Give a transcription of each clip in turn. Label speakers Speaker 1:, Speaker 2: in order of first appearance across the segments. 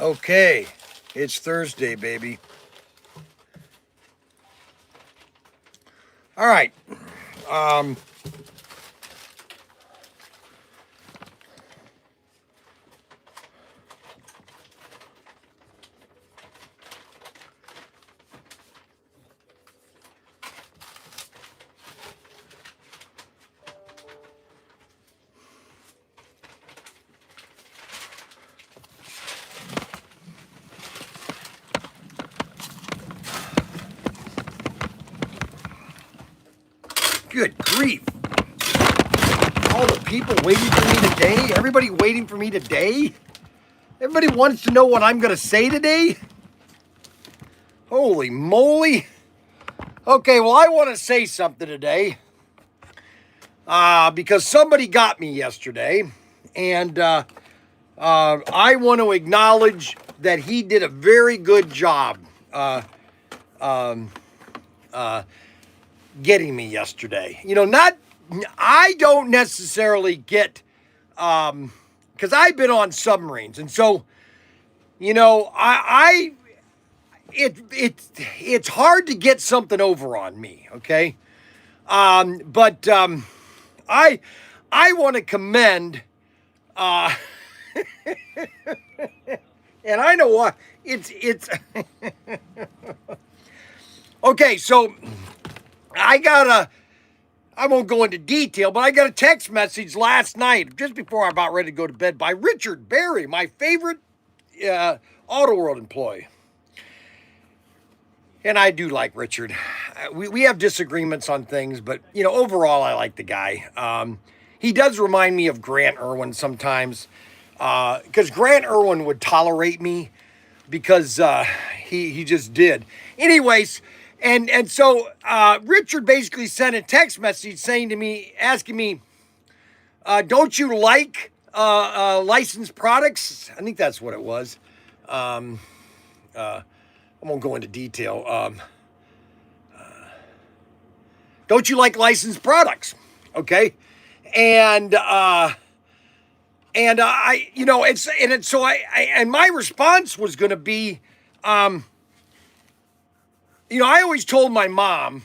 Speaker 1: Okay, it's Thursday, baby. All right. Um, Good grief. All the people waiting for me today? Everybody waiting for me today? Everybody wants to know what I'm going to say today? Holy moly. Okay, well, I want to say something today. Because somebody got me yesterday. And I want to acknowledge that he did a very good job getting me yesterday. I don't necessarily get, because I've been on submarines, and so, it's hard to get something over on me, okay? But I want to commend, and I know why it's okay. So I won't go into detail, but I got a text message last night, just before I'm about ready to go to bed, by Richard Berry, my favorite Auto World employee. And I do like Richard. We have disagreements on things, but, overall, I like the guy. He does remind me of Grant Irwin sometimes, because Grant Irwin would tolerate me because he just did. Anyways, and so Richard basically sent a text message saying to me, asking me, don't you like licensed products? I think that's what it was. I won't go into detail. Don't you like licensed products? Okay. And I, and my response was going to be, I always told my mom,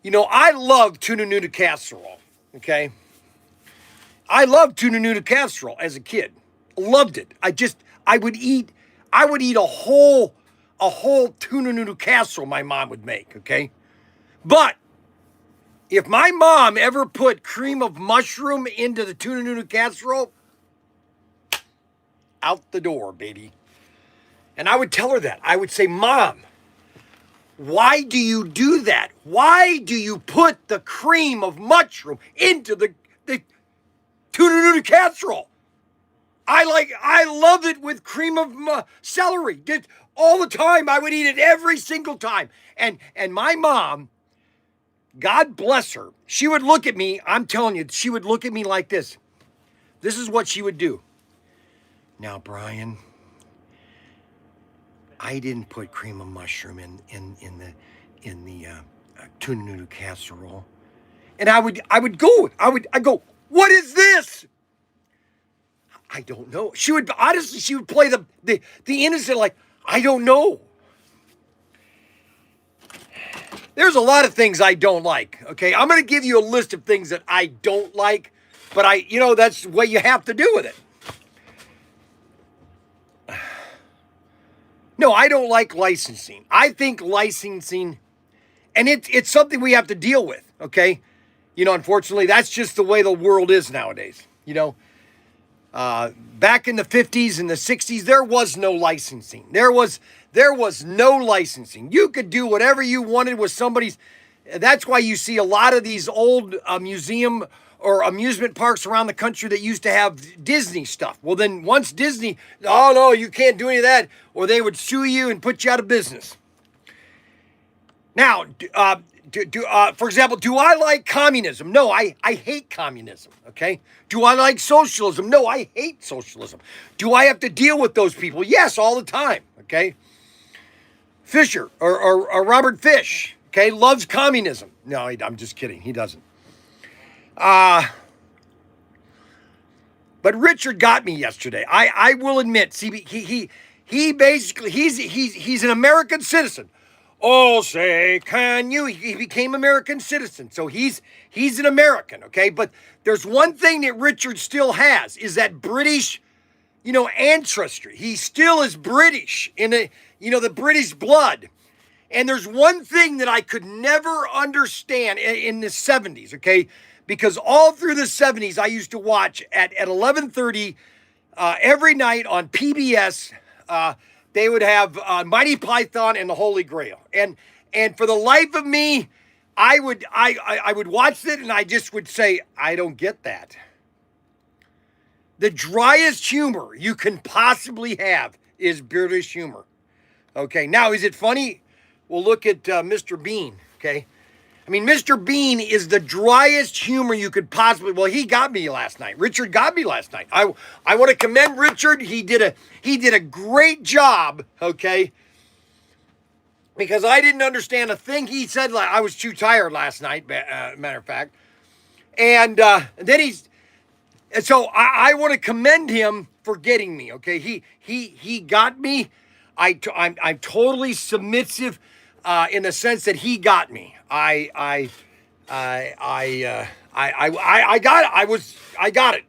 Speaker 1: I love tuna noodle casserole. Okay. I loved tuna noodle casserole as a kid. Loved it. I would eat a whole tuna noodle casserole my mom would make. Okay. But if my mom ever put cream of mushroom into the tuna noodle casserole, out the door, baby. And I would tell her that. I would say, Mom, why do you do that? Why do you put the cream of mushroom into the tuna noodle casserole? I love it with cream of celery. All the time. I would eat it every single time. And my mom, God bless her, she would look at me. I'm telling you, she would look at me like this. This is what she would do. Now, Bryan, I didn't put cream of mushroom in the tuna noodle casserole. And I'd go, what is this? I don't know. She would play the innocent, like, I don't know. There's a lot of things I don't like. Okay. I'm going to give you a list of things that I don't like, but that's what you have to do with it. No, I don't like licensing. I think licensing, and it's something we have to deal with. Okay. Unfortunately, that's just the way the world is nowadays. Back in the 50s and the 60s, there was no licensing. There was no licensing. You could do whatever you wanted with somebody's. That's why you see a lot of these old museum or amusement parks around the country that used to have Disney stuff. Well, then once Disney, oh no, you can't do any of that, or they would sue you and put you out of business. Now, for example, do I like communism? No, I hate communism, okay? Do I like socialism? No, I hate socialism. Do I have to deal with those people? Yes, all the time, okay? Fisher, or Robert Fish, okay, loves communism. No, I'm just kidding. He doesn't. But But Richard got me yesterday. I will admit. See, he basically he's an American citizen. Oh, say, can you? He became American citizen, so he's an American, okay? But there's one thing that Richard still has is that British, ancestry. He still is British in the British blood. And there's one thing that I could never understand in the 70s, okay? Because all through the 70s, I used to watch at 11:30 every night on PBS. They would have Mighty Python and the Holy Grail, and for the life of me, I would watch it, and I just would say, I don't get that. The driest humor you can possibly have is British humor. Okay, now is it funny? Well, look at Mr. Bean. Okay, I mean, Mr. Bean is the driest humor you could possibly. Well, he got me last night. Richard got me last night. I want to commend Richard. He did a great job. Okay, because I didn't understand a thing he said. I was too tired last night. Matter of fact, and then so I want to commend him for getting me. Okay, he got me. I'm totally submissive in the sense that he got me. I got it. I got it.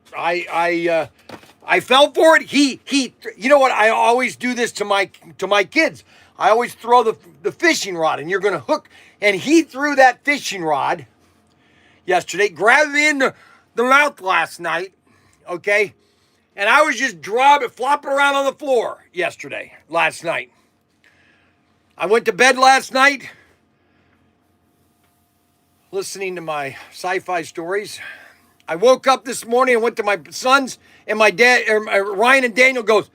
Speaker 1: I fell for it. He. You know what? I always do this to my kids. I always throw the fishing rod, and you're gonna hook. And he threw that fishing rod yesterday, grabbed me in the mouth last night. Okay, and I was just flopping around on the floor last night. I went to bed last night listening to my sci-fi stories. I woke up this morning and went to my sons, and my dad, Ryan and Daniel goes,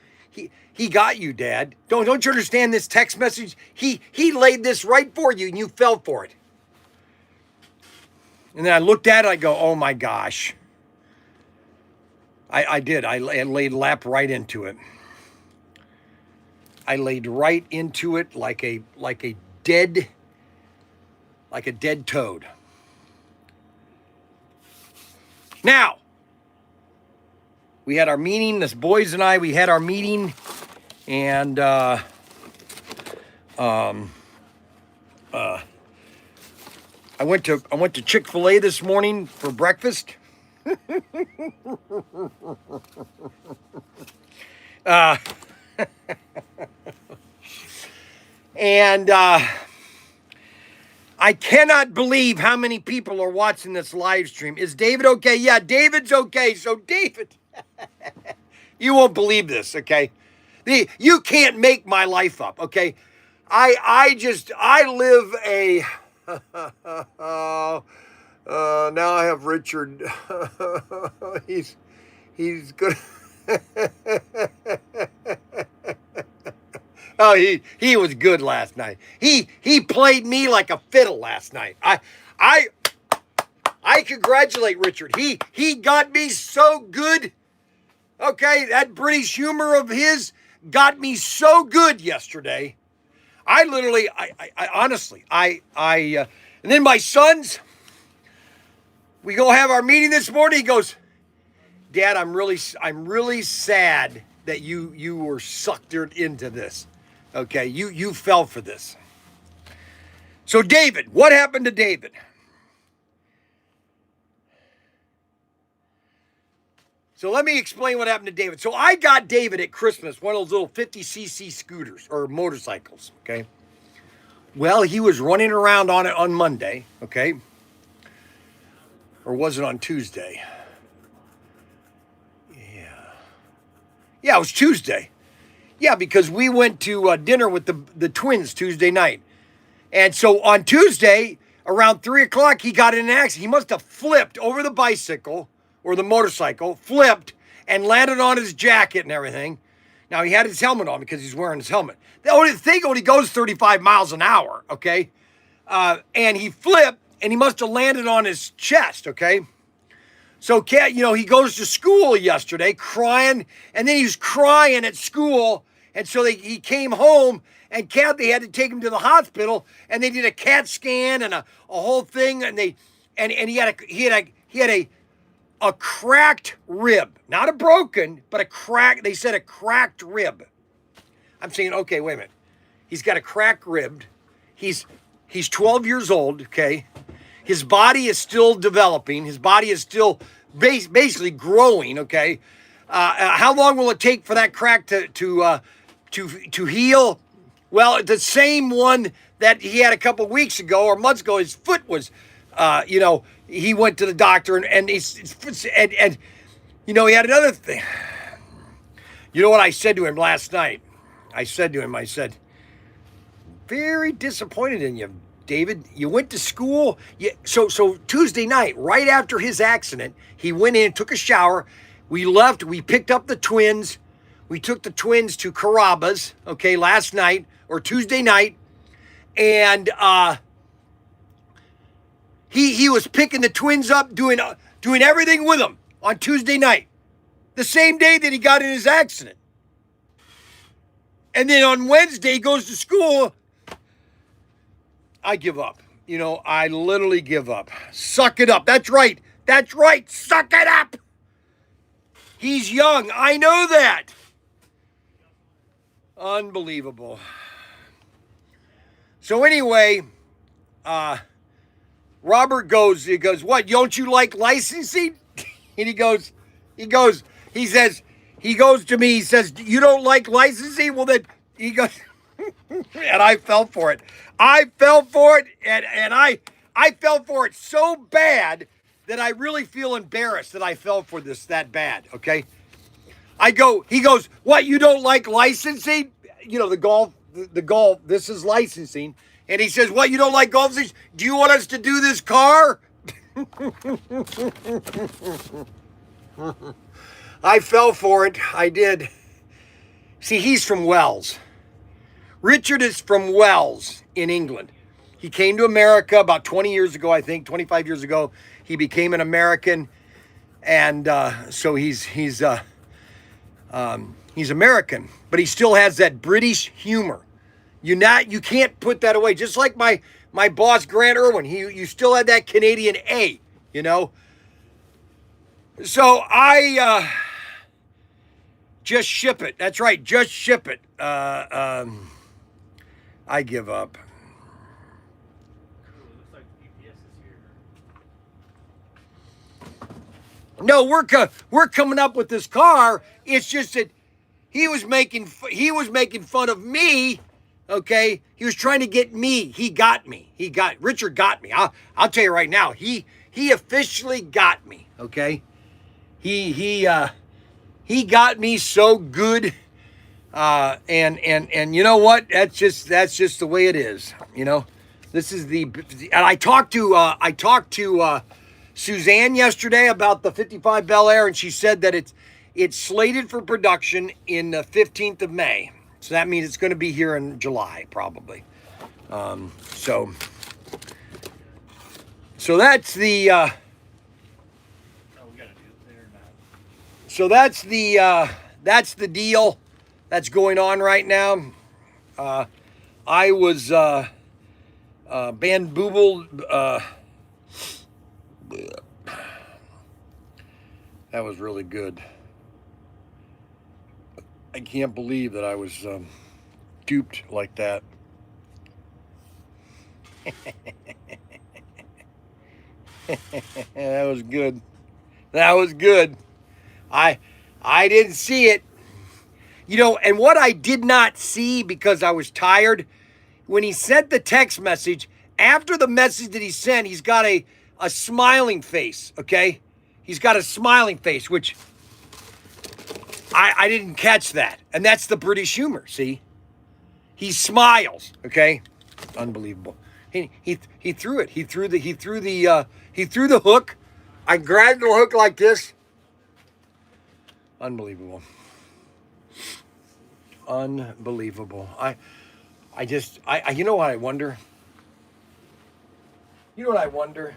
Speaker 1: he got you, Dad. Don't you understand this text message? He laid this right for you, and you fell for it. And then I looked at it, I go, oh my gosh. I did. I laid lap right into it. I laid right into it like a dead toad. Now, we had our meeting. The boys and we had our meeting, and I went to Chick-fil-A this morning for breakfast. And I cannot believe how many people are watching this live stream. Is David okay? Yeah, David's okay. So David, you won't believe this, okay? You can't make my life up, okay? I live a now I have Richard. he's good. Oh, he was good last night. He played me like a fiddle last night. I congratulate Richard. He got me so good. Okay, that British humor of his got me so good yesterday. I literally, I honestly, and then my sons, we go have our meeting this morning. He goes, Dad, I'm really sad that you were sucked into this. Okay, you fell for this. So David, what happened to David? So let me explain what happened to David. So I got David at Christmas one of those little 50cc scooters or motorcycles, okay? Well, he was running around on it on Monday, okay? Or was it on Tuesday? Yeah, it was Tuesday. Yeah, because we went to dinner with the twins Tuesday night. And so on Tuesday, around 3 o'clock, he got in an accident. He must have flipped over the bicycle or the motorcycle, flipped, and landed on his jacket and everything. Now, he had his helmet on because he's wearing his helmet. The only thing, when he goes 35 miles an hour, okay? And he flipped, and he must have landed on his chest, okay? So, he goes to school yesterday crying, and then he was crying at school, and so he came home, and Kathy had to take him to the hospital, and they did a CAT scan and a whole thing, and he had a cracked rib. Not a broken, but a crack. They said a cracked rib. I'm saying, okay, wait a minute. He's got a cracked rib. He's 12 years old, okay? His body is still developing. His body is still basically growing, okay? How long will it take for that crack to heal? Well, the same one that he had a couple weeks ago or months ago, his foot was, he went to the doctor and he had another thing. You know what I said to him last night? I said, very disappointed in you, David. You went to school. So Tuesday night, right after his accident, he went in, took a shower. We left. We picked up the twins. We took the twins to Carrabba's, okay, last night or Tuesday night. And he was picking the twins up, doing everything with them on Tuesday night, the same day that he got in his accident. And then on Wednesday, he goes to school. I give up. I literally give up. Suck it up. That's right. Suck it up. He's young. I know that. Unbelievable. So anyway, Robert goes, what, don't you like licensing? And he goes to me, he says, you don't like licensing? Well, then, he goes, and I fell for it. And I fell for it so bad that I really feel embarrassed that I fell for this that bad, okay? He goes, what, you don't like licensing? The golf, this is licensing. And he says, what, you don't like golf? Do you want us to do this car? I fell for it. I did. See, he's from Wells. Richard is from Wells in England. He came to America about 20 years ago, I think, 25 years ago. He became an American. And so he's American, but he still has that British humor. You can't put that away. Just like my boss, Grant Irwin, you still had that Canadian A, So I just ship it. That's right, just ship it. I give up. No, we're coming up with this car. It's just that he was making fun of me. Okay, he was trying to get me. He got me. Richard got me. I'll tell you right now. He officially got me. Okay, he got me so good. And you know what? That's just the way it is. This is and I talked to Suzanne yesterday about the 55 Bel Air, and she said that it's slated for production in the 15th of May. So that means it's going to be here in July, probably. So that's the. So that's the deal that's going on right now. I was bamboozled. That was really good. I can't believe that I was duped like that. That was good. That was good. I didn't see it. And what I did not see because I was tired, when he sent the text message, after the message that he sent, he's got a smiling face, okay? He's got a smiling face, which I didn't catch that. And that's the British humor, see? He smiles, okay? Unbelievable. He threw it. He threw the hook. I grabbed the hook like this. Unbelievable. Unbelievable. You know what I wonder? You know what I wonder?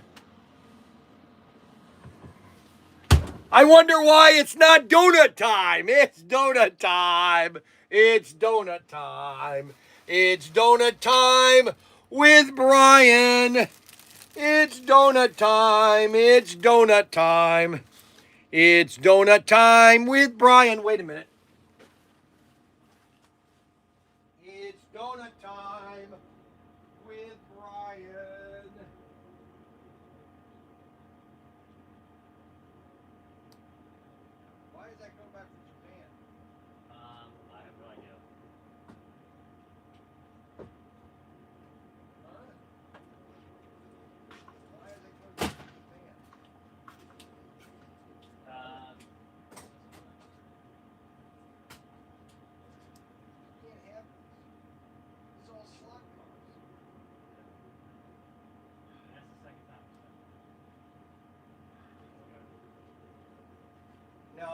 Speaker 1: I wonder why it's not donut time. It's donut time. It's donut time. It's donut time with Bryan. It's donut time. It's donut time. It's donut time with Bryan. Wait a minute. It's donut time with Bryan. Why is that coming back from Japan?
Speaker 2: I have no idea.
Speaker 1: Huh? Why is it coming back from Japan? You can't have this. It's all slot cars.
Speaker 2: That's the second time.
Speaker 1: No,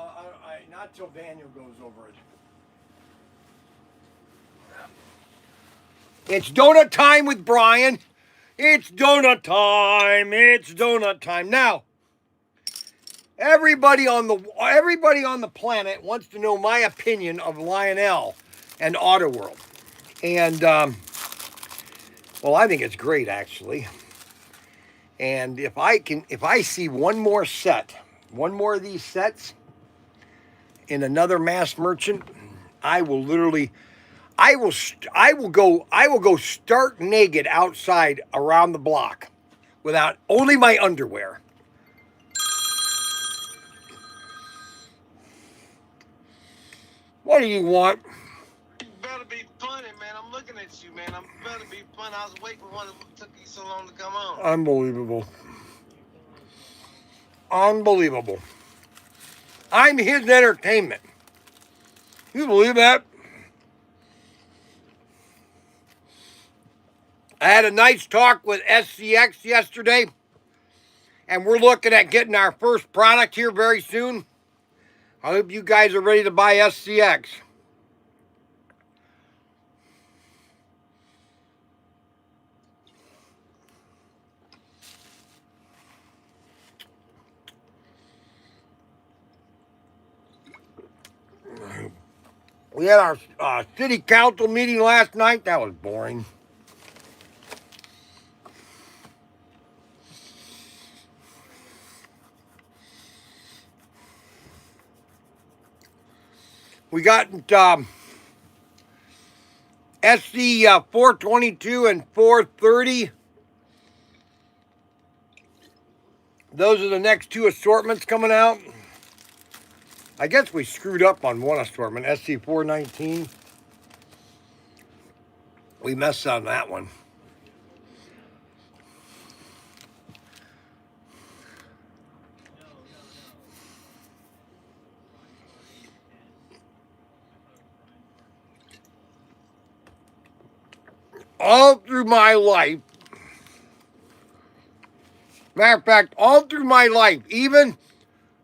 Speaker 1: not till Daniel goes over it. It's donut time with Bryan. It's donut time. It's donut time. Now, everybody on the planet wants to know my opinion of Lionel and Auto World. And well, I think it's great actually. And if I see one more of these sets in another mass merchant, I will go stark naked outside around the block without only my underwear. What do you want?
Speaker 3: You better be funny, man. I'm looking at you, man. I'm better be funny. I was waiting for one that took you so long to come on.
Speaker 1: Unbelievable. Unbelievable. I'm his entertainment. You believe that? I had a nice talk with SCX yesterday, and we're looking at getting our first product here very soon. I hope you guys are ready to buy SCX. We had our city council meeting last night. That was boring. We got SC 422 and 430. Those are the next two assortments coming out. I guess we screwed up on one assortment, SC 419. We messed on that one. All through my life, matter of fact, all through my life, even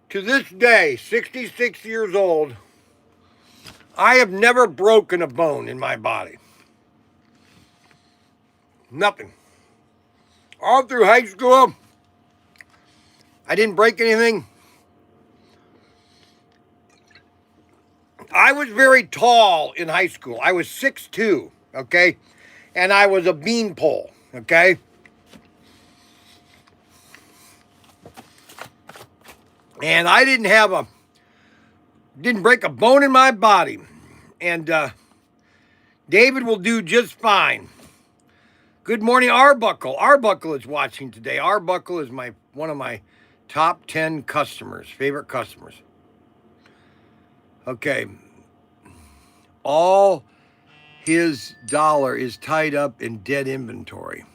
Speaker 1: to this day, 66 years old, I have never broken a bone in my body. Nothing. All through high school, I didn't break anything. I was very tall in high school. I was 6'2", okay? And I was a beanpole, okay? And I didn't break a bone in my body. And David will do just fine. Good morning, Arbuckle. Arbuckle is watching today. Arbuckle is one of my top 10 customers, favorite customers. Okay. All his dollar is tied up in dead inventory.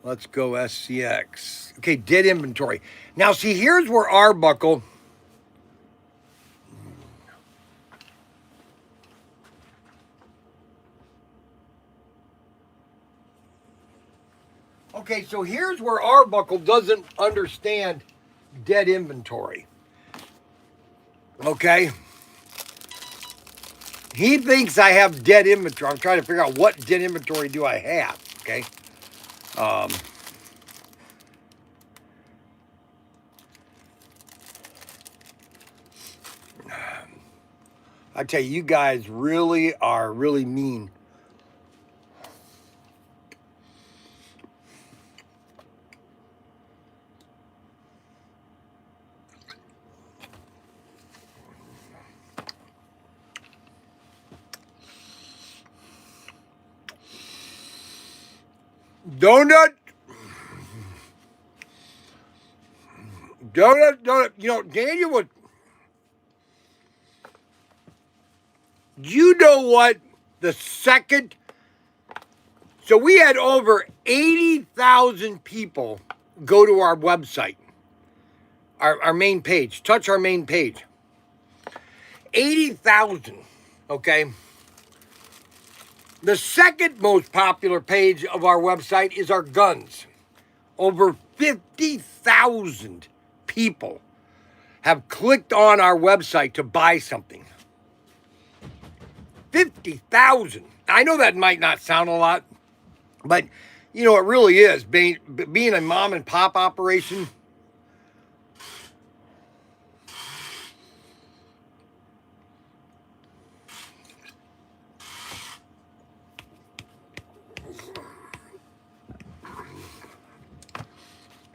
Speaker 1: Let's go SCX. Okay, dead inventory. Now, see, here's where Arbuckle... Okay, so here's where Arbuckle doesn't understand dead inventory. Okay? He thinks I have dead inventory. I'm trying to figure out what dead inventory do I have, okay? I tell you, you guys really are really mean. Donut. You know, Daniel would. You know what? The second. So we had over 80,000 people go to our website, our main page, touch our main page. 80,000, okay? The second most popular page of our website is our guns. Over 50,000 people have clicked on our website to buy something. 50,000. I know that might not sound a lot, but you know, it really is. Being a mom and pop operation,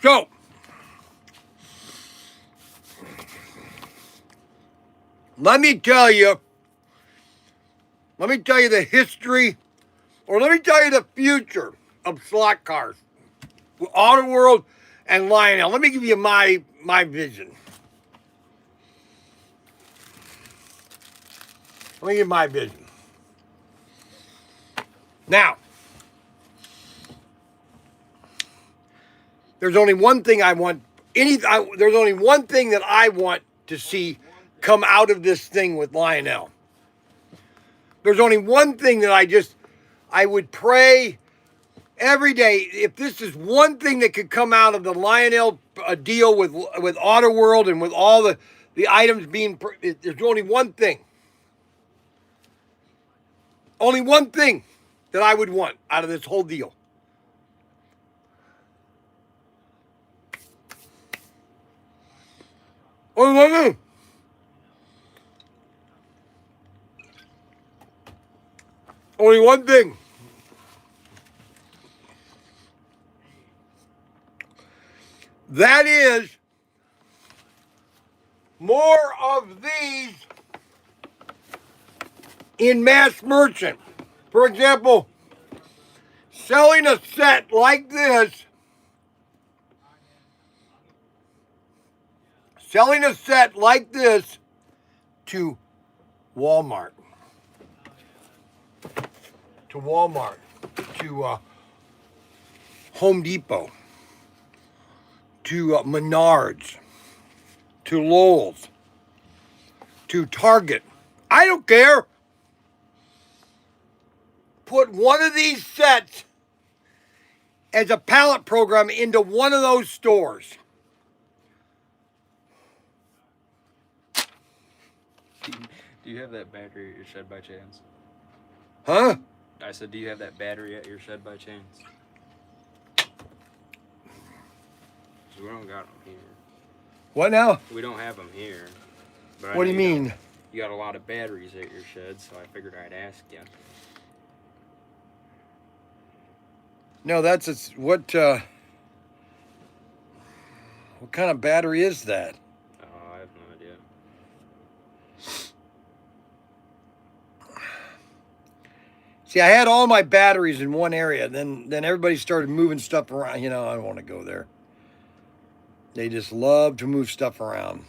Speaker 1: so let me tell you the history, or let me tell you the future of slot cars, Auto World and Lionel. Let me give you my vision. Let me give you my vision. Now, there's only one thing I want. There's only one thing that I want to see come out of this thing with Lionel. There's only one thing that I would pray every day. If this is one thing that could come out of the Lionel deal with Auto World and with all the items being, there's only one thing. Only one thing that I would want out of this whole deal. Only one thing. Only one thing. That is more of these in mass merchant. For example, selling a set like this, to Walmart, to Home Depot, to Menards, to Lowe's, to Target. I don't care. Put one of these sets as a pallet program into one of those stores.
Speaker 4: Do you have that battery at your shed by chance?
Speaker 1: Huh?
Speaker 4: I said, do you have that battery at your shed by chance? 'Cause we don't got them here.
Speaker 1: What now?
Speaker 4: We don't have them here. But I
Speaker 1: What do
Speaker 4: know
Speaker 1: you mean?
Speaker 4: You got a lot of batteries at your shed, so I figured I'd ask you.
Speaker 1: No, that's what kind of battery is that?
Speaker 4: Oh, I have no idea.
Speaker 1: See, I had all my batteries in one area. Then everybody started moving stuff around. You know, I don't want to go there. They just love to move stuff around.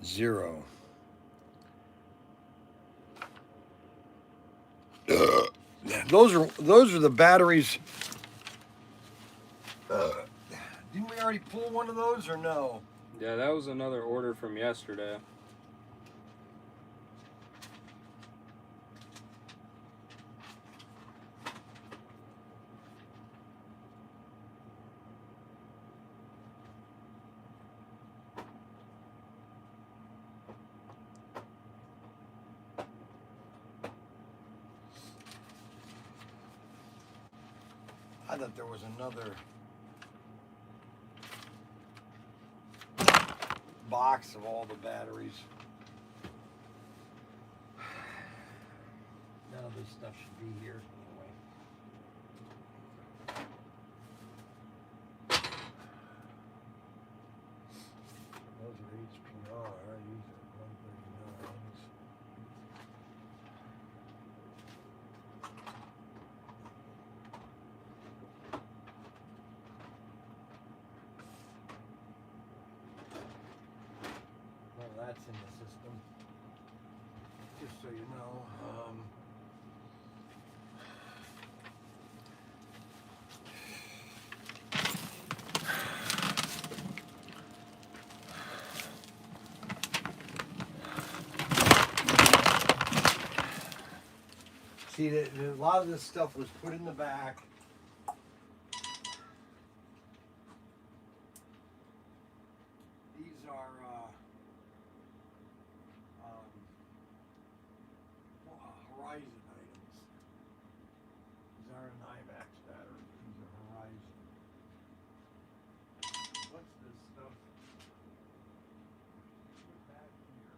Speaker 1: Zero. Those are the batteries. Didn't we already pull one of those or no?
Speaker 4: Yeah, that was another order from yesterday.
Speaker 1: I thought there was another box of all the batteries. None of this stuff should be here anyway. that's in the system. Just so you know. See, a lot of this stuff was put in the back. These are Horizon items. These aren't an IMAX battery. These are Horizon. What's this stuff? Put back here.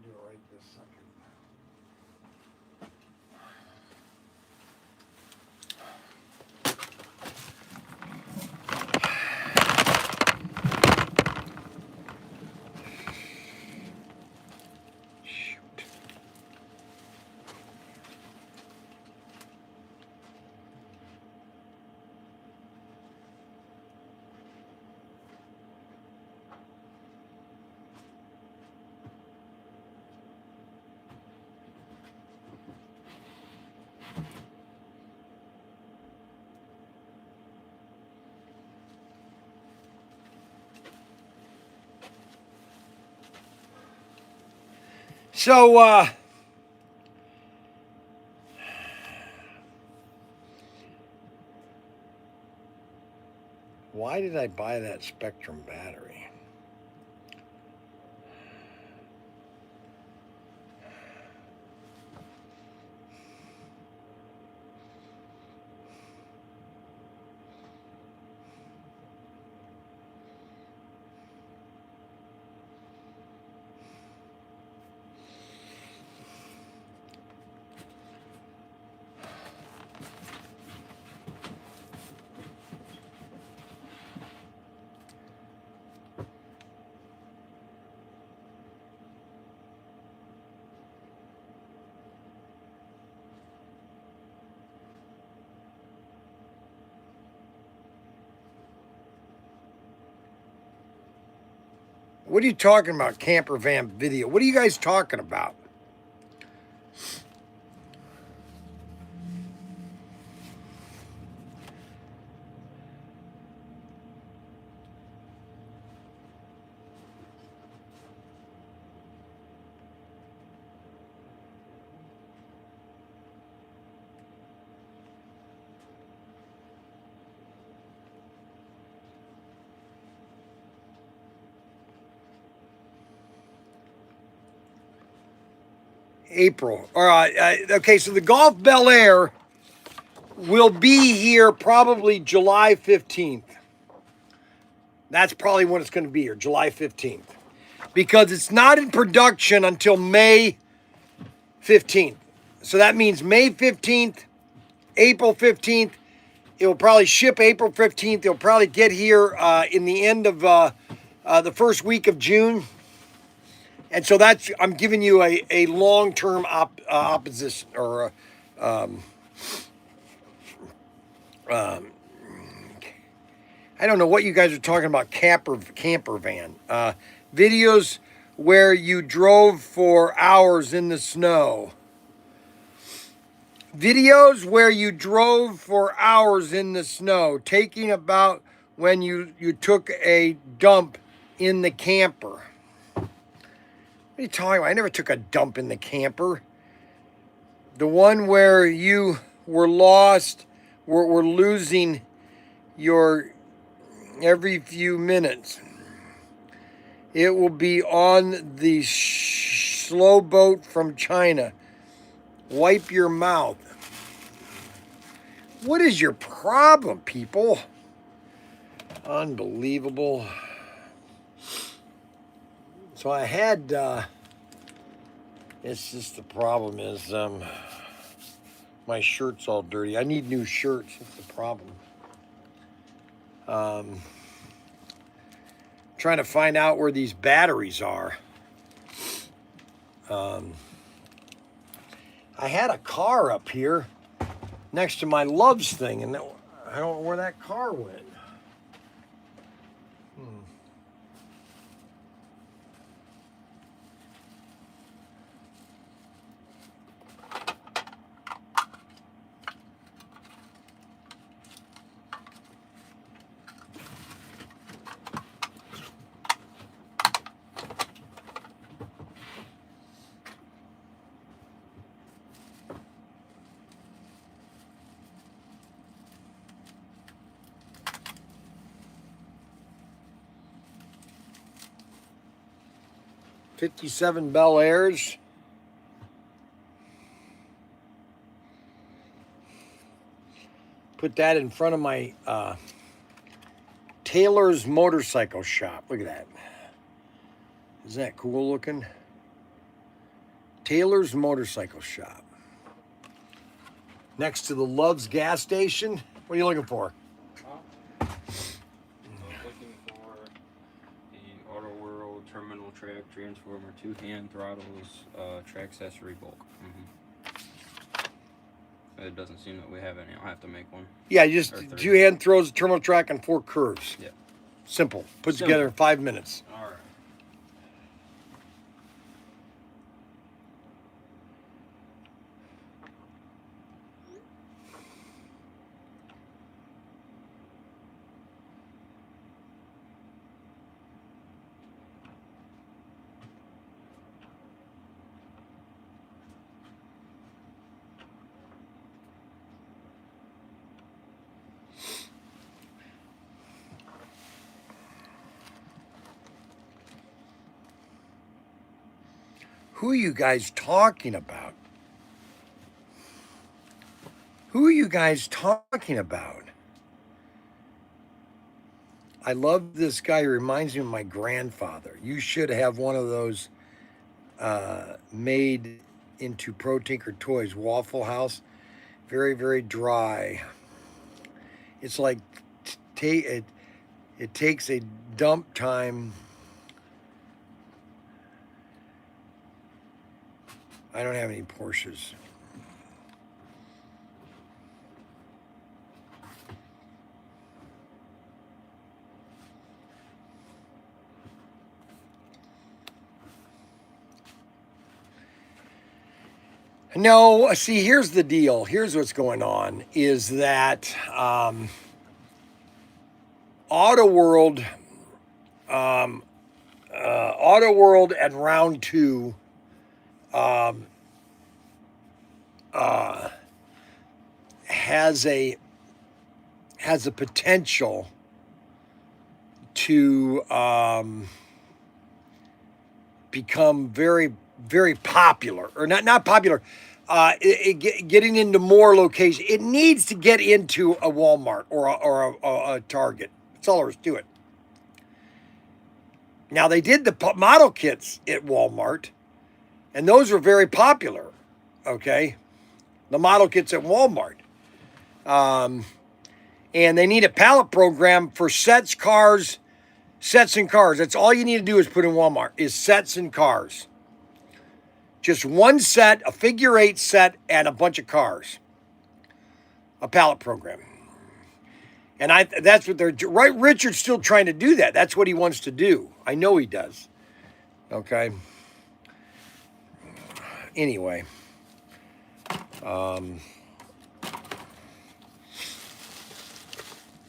Speaker 1: do it right this second. Shoot. So, why did I buy that Spectrum battery? What are you talking about, camper van video? What are you guys talking about? April. All right. Okay, so the Golf Bel Air will be here probably July 15th. That's probably when it's going to be here, July 15th. Because it's not in production until May 15th. So that means May 15th, April 15th. It will probably ship April 15th. It'll probably get here in the end of the first week of June. And so that's, I'm giving you a long-term opposition or I don't know what you guys are talking about, camper van. Videos where you drove for hours in the snow. Videos where you drove for hours in the snow, taking about when you took a dump in the camper. What are you talking about? I never took a dump in the camper. The one where you were lost, were losing your every few minutes. It will be on the slow boat from China. Wipe your mouth. What is your problem, people? Unbelievable. So I had, it's just the problem is my shirt's all dirty. I need new shirts. That's the problem. Trying to find out where these batteries are. I had a car up here next to my Loves thing, and I don't know where that car went. 57 Bel Airs. Put that in front of my Taylor's motorcycle shop. Look at that. Isn't that cool looking? Taylor's Motorcycle Shop. Next to the Love's gas station. What are you looking for?
Speaker 4: I was looking for the Auto World terminal track transformer, 2 hand throttles, track accessory bulk. It doesn't seem that we have any. I'll have to make one.
Speaker 1: Yeah, you just 2 hand throws, terminal track, and 4 curves.
Speaker 4: Yeah.
Speaker 1: Simple. Put together in 5 minutes.
Speaker 4: All right.
Speaker 1: Who are you guys talking about? Who are you guys talking about? I love this guy. He reminds me of my grandfather. You should have one of those made into ProTinkerToys Waffle House. Very, very dry. It's like it takes a dump time. I don't have any Porsches. No, see, here's the deal. Here's what's going on is that Auto World and Round 2 has a potential to become very, very popular, or not popular. Getting into more locations. It needs to get into a Walmart or a Target. That's all there is to it. Now, they did the model kits at Walmart, and those were very popular, okay? The model kits at Walmart. And they need a pallet program for sets and cars. That's all you need to do is put in Walmart, is sets and cars. Just one set, a figure 8 set, and a bunch of cars. A pallet program. And that's what they're, right? Richard's still trying to do that. That's what he wants to do. I know he does. Okay. Anyway.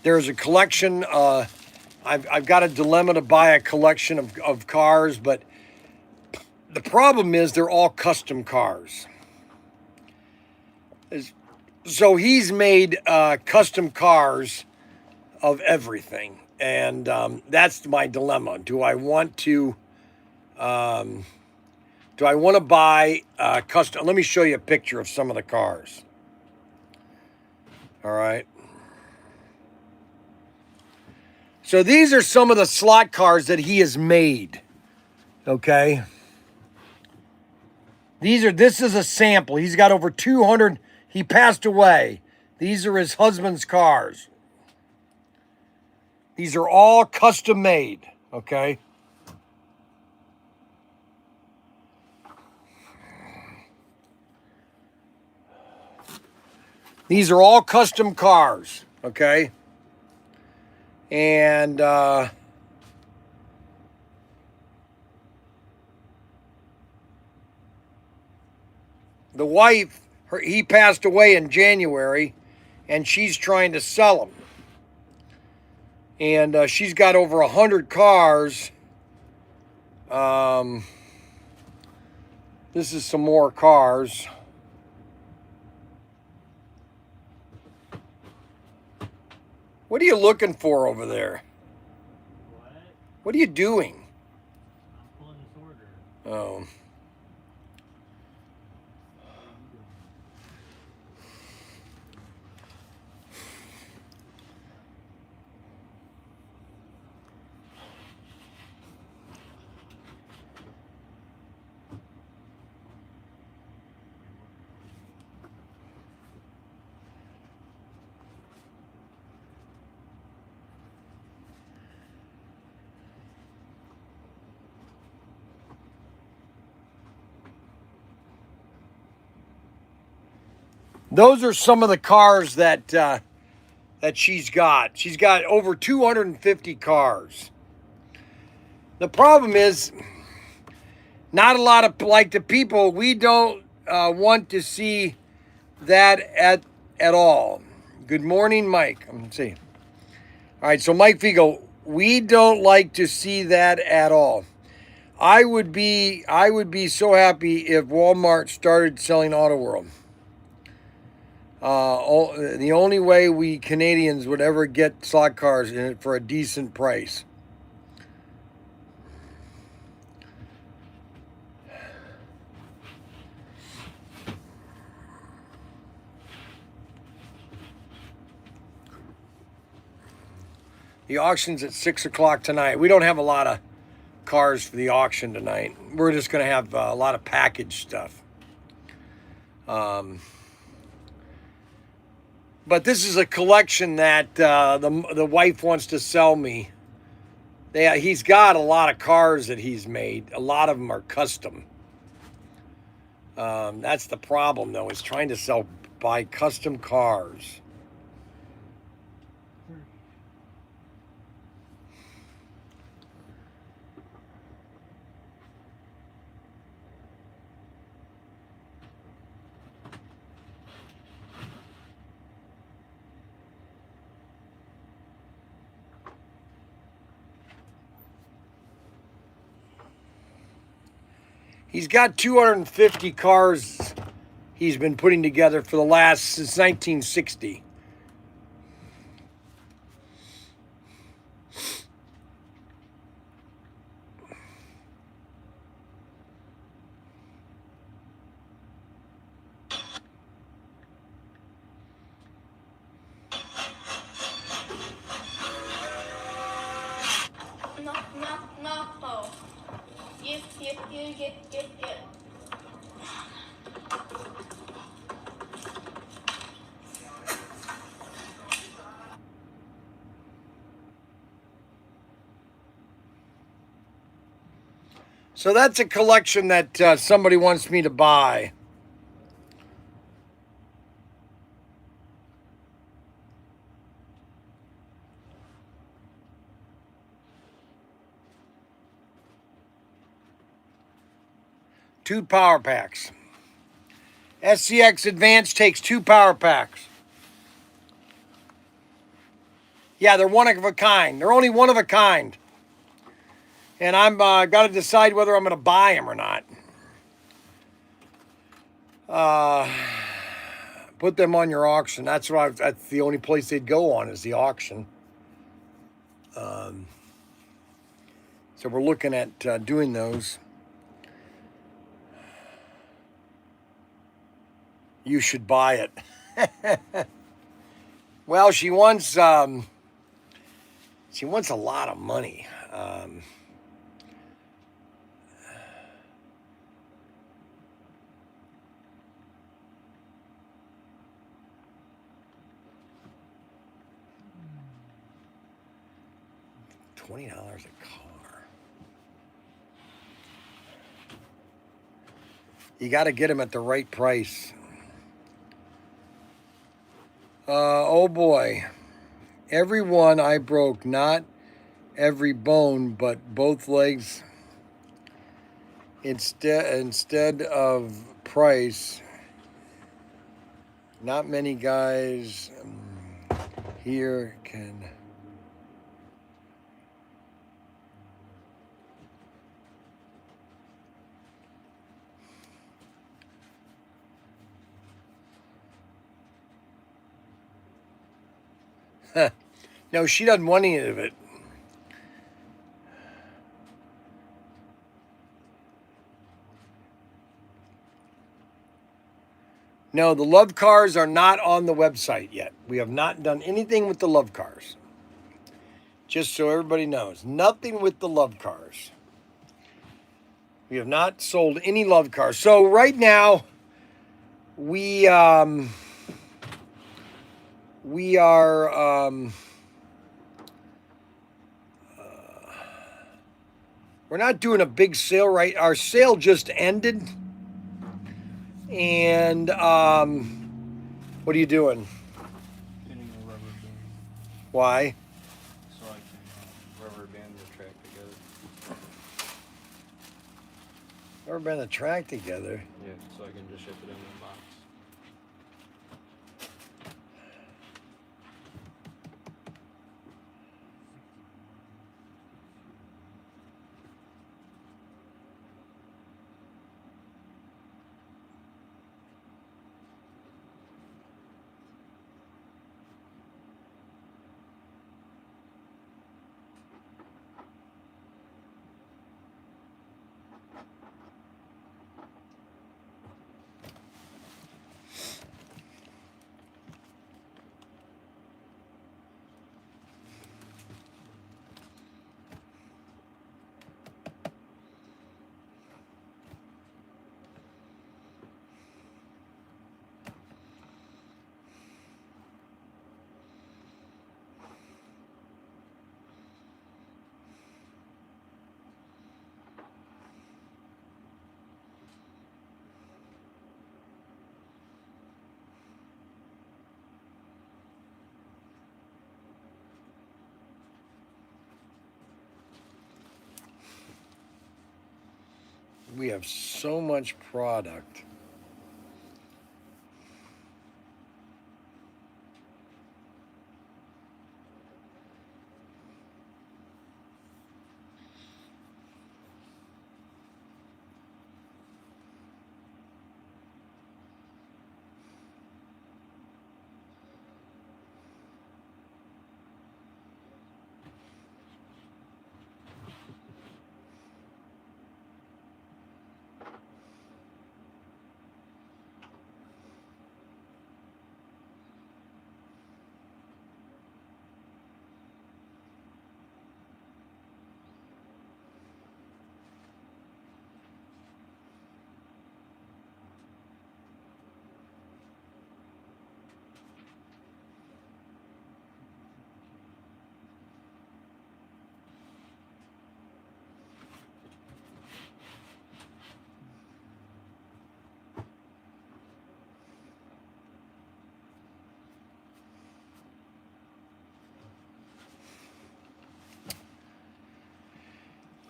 Speaker 1: There's a collection. I've got a dilemma to buy a collection of cars, but the problem is they're all custom cars. So he's made custom cars of everything, and that's my dilemma. Do I want to buy custom? Let me show you a picture of some of the cars. All right. So these are some of the slot cars that he has made. Okay. This is a sample. He's got over 200. He passed away. These are his husband's cars. These are all custom made, okay? These are all custom cars, okay? And the wife, he passed away in January, and she's trying to sell them. And she's got over 100 cars. This is some more cars. What are you looking for over there?
Speaker 2: What?
Speaker 1: What are you doing?
Speaker 2: I'm pulling this order.
Speaker 1: Oh. Those are some of the cars that that she's got. She's got over 250 cars. The problem is, not a lot of, like the people, we don't want to see that at all. Good morning, Mike. Let's see. All right, so Mike Figo, we don't like to see that at all. I would be so happy if Walmart started selling Auto World. The only way we Canadians would ever get slot cars in it for a decent price. The auction's at 6 o'clock tonight. We don't have a lot of cars for the auction tonight. We're just going to have a lot of package stuff. But this is a collection that the wife wants to sell me. He's got a lot of cars that he's made. A lot of them are custom. That's the problem, though, is trying to buy custom cars. He's got 250 cars he's been putting together since 1960.
Speaker 5: No. Yes.
Speaker 1: So that's a collection that somebody wants me to buy. Two power packs. SCX Advance takes 2 power packs. Yeah, they're one of a kind. They're only one of a kind. And I'm got to decide whether I'm going to buy them or not. Put them on your auction. That's the only place they'd go on is the auction. So we're looking at doing those. You should buy it. Well, she wants a lot of money. $20 a car. You got to get them at the right price. Oh boy. Every one I broke, not every bone, but both legs. Instead of price, not many guys here can. No, she doesn't want any of it. No, the love cars are not on the website yet. We have not done anything with the love cars. Just so everybody knows, nothing with the love cars. We have not sold any love cars. So right now, we are we're not doing a big sale, right? Our sale just ended, and What are you doing?
Speaker 4: Getting a rubber band
Speaker 1: Why?
Speaker 4: so I can rubber band the track together.
Speaker 1: Never been the track together.
Speaker 4: Yeah, so I can just ship it in one box.
Speaker 1: We have so much product.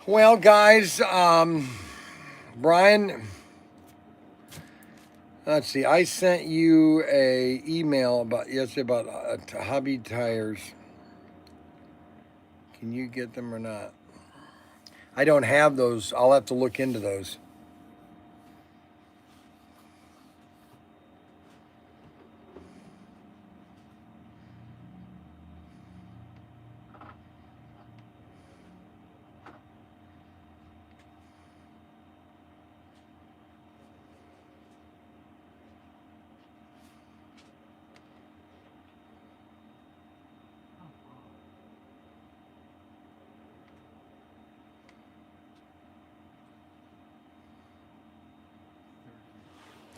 Speaker 1: Well, guys, Bryan, let's see. I sent you a email yesterday about hobby tires. Can you get them or not? I don't have those. I'll have to look into those.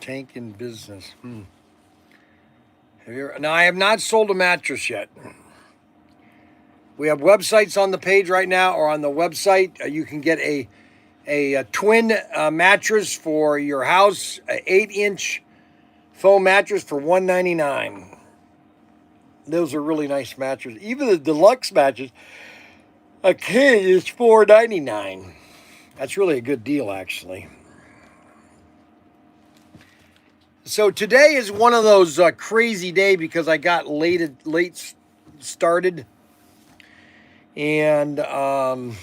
Speaker 1: Tank in business. Have you ever, now, I have not sold a mattress yet. We have websites on the page right now, or on the website. You can get a twin mattress for your house, an 8-inch foam mattress for $199. Those are really nice mattresses. Even the deluxe mattress, a king, is $499. That's really a good deal, actually. So today is one of those crazy days because I got late started, and for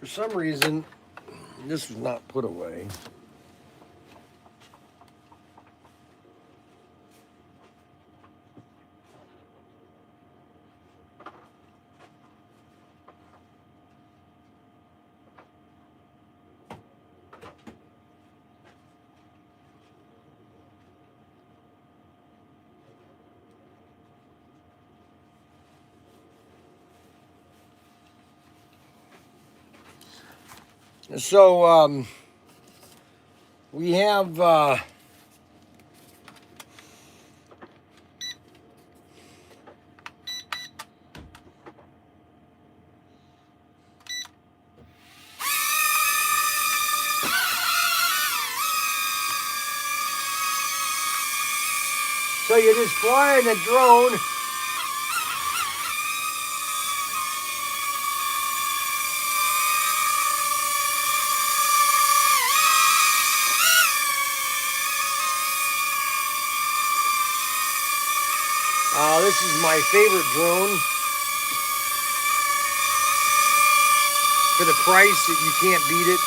Speaker 1: some reason this was not put away. So we have So you're just flying a drone. This is my favorite drone. For the price, you can't beat it.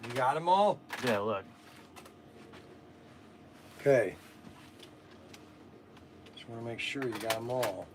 Speaker 1: You got them all?
Speaker 2: Yeah, look.
Speaker 1: Okay. Just want to make sure you got them all.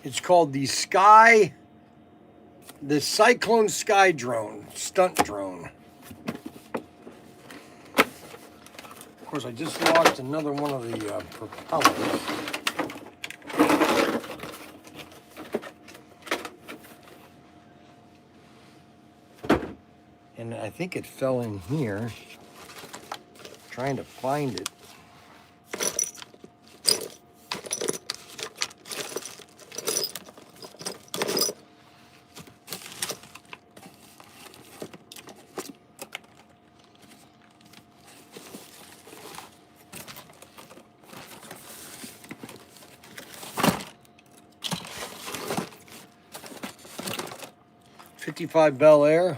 Speaker 1: It's called the Cyclone Sky Drone, stunt drone. Of course, I just lost another one of the propellers. And I think it fell in here. Trying to find it. '55 Bel Air.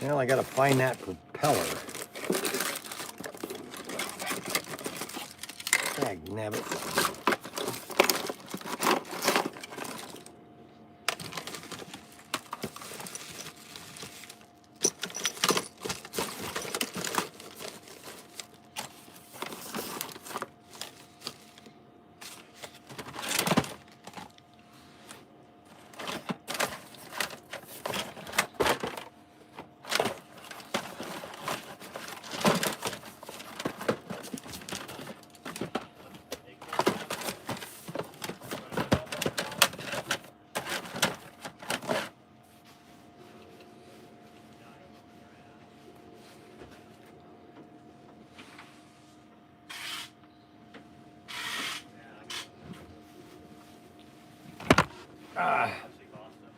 Speaker 1: Well, I gotta find that propeller. Dagnabbit.
Speaker 2: Obviously lost them.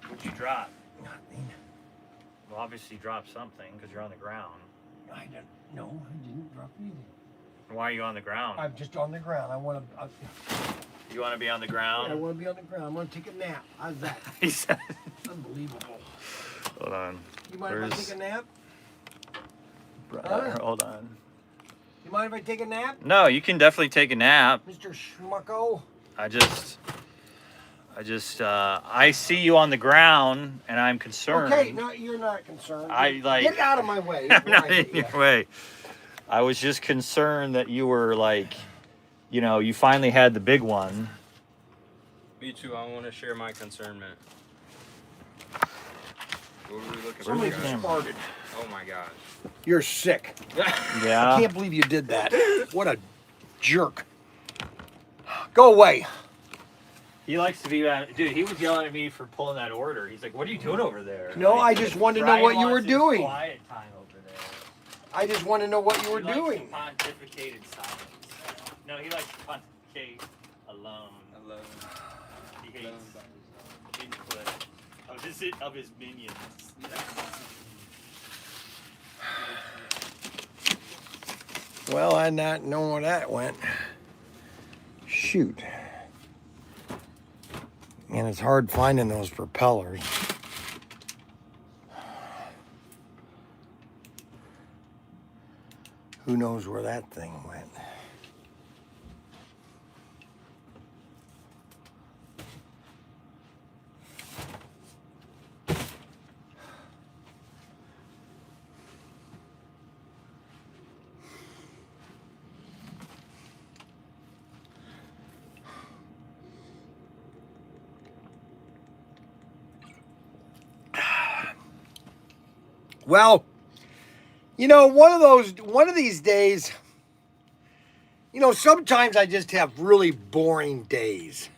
Speaker 2: What'd you drop?
Speaker 1: Nothing.
Speaker 2: Well, obviously you dropped something because you're on the ground.
Speaker 1: I don't. No, I didn't drop anything.
Speaker 2: Why are you on the ground?
Speaker 1: I'm just on the ground. I want to.
Speaker 2: You want to be on the
Speaker 1: I
Speaker 2: ground?
Speaker 1: want to be on the ground. I want to take a nap. How's that?
Speaker 2: He said.
Speaker 1: Unbelievable.
Speaker 2: Hold on.
Speaker 1: You mind if I take a nap?
Speaker 2: Hold on.
Speaker 1: You mind if I take a nap,
Speaker 2: No, you can definitely take a nap.
Speaker 1: Mr. Schmucko?
Speaker 2: I see you on the ground and I'm concerned.
Speaker 1: Okay, no, you're not concerned.
Speaker 2: Get
Speaker 1: out of my way.
Speaker 2: I'm not in your way. I was just concerned that you were like, you know, you finally had the big one.
Speaker 4: Me too. I want to share my concernment. What were we looking
Speaker 1: Somebody
Speaker 4: for?
Speaker 1: just
Speaker 4: guys?
Speaker 1: farted.
Speaker 4: Oh my gosh.
Speaker 1: You're sick.
Speaker 2: Yeah.
Speaker 1: I can't believe you did that. What a jerk. Go away.
Speaker 2: He likes to be, dude. He was yelling at me for pulling that order. He's like, "What are you doing over there?"
Speaker 1: No,
Speaker 2: Like,
Speaker 1: I just wanted to know
Speaker 2: Bryan
Speaker 1: what you were
Speaker 2: wants his
Speaker 1: doing.
Speaker 2: Quiet time over there.
Speaker 1: I just want to know what you were
Speaker 2: He likes
Speaker 1: doing.
Speaker 2: pontificated silence. No, he likes to pontificate alone.
Speaker 4: Alone.
Speaker 2: He hates input of his minions.
Speaker 1: Well, I not know where that went. Shoot. And it's hard finding those propellers. Who knows where that thing went? Well, you know, one of these days, you know, sometimes I just have really boring days.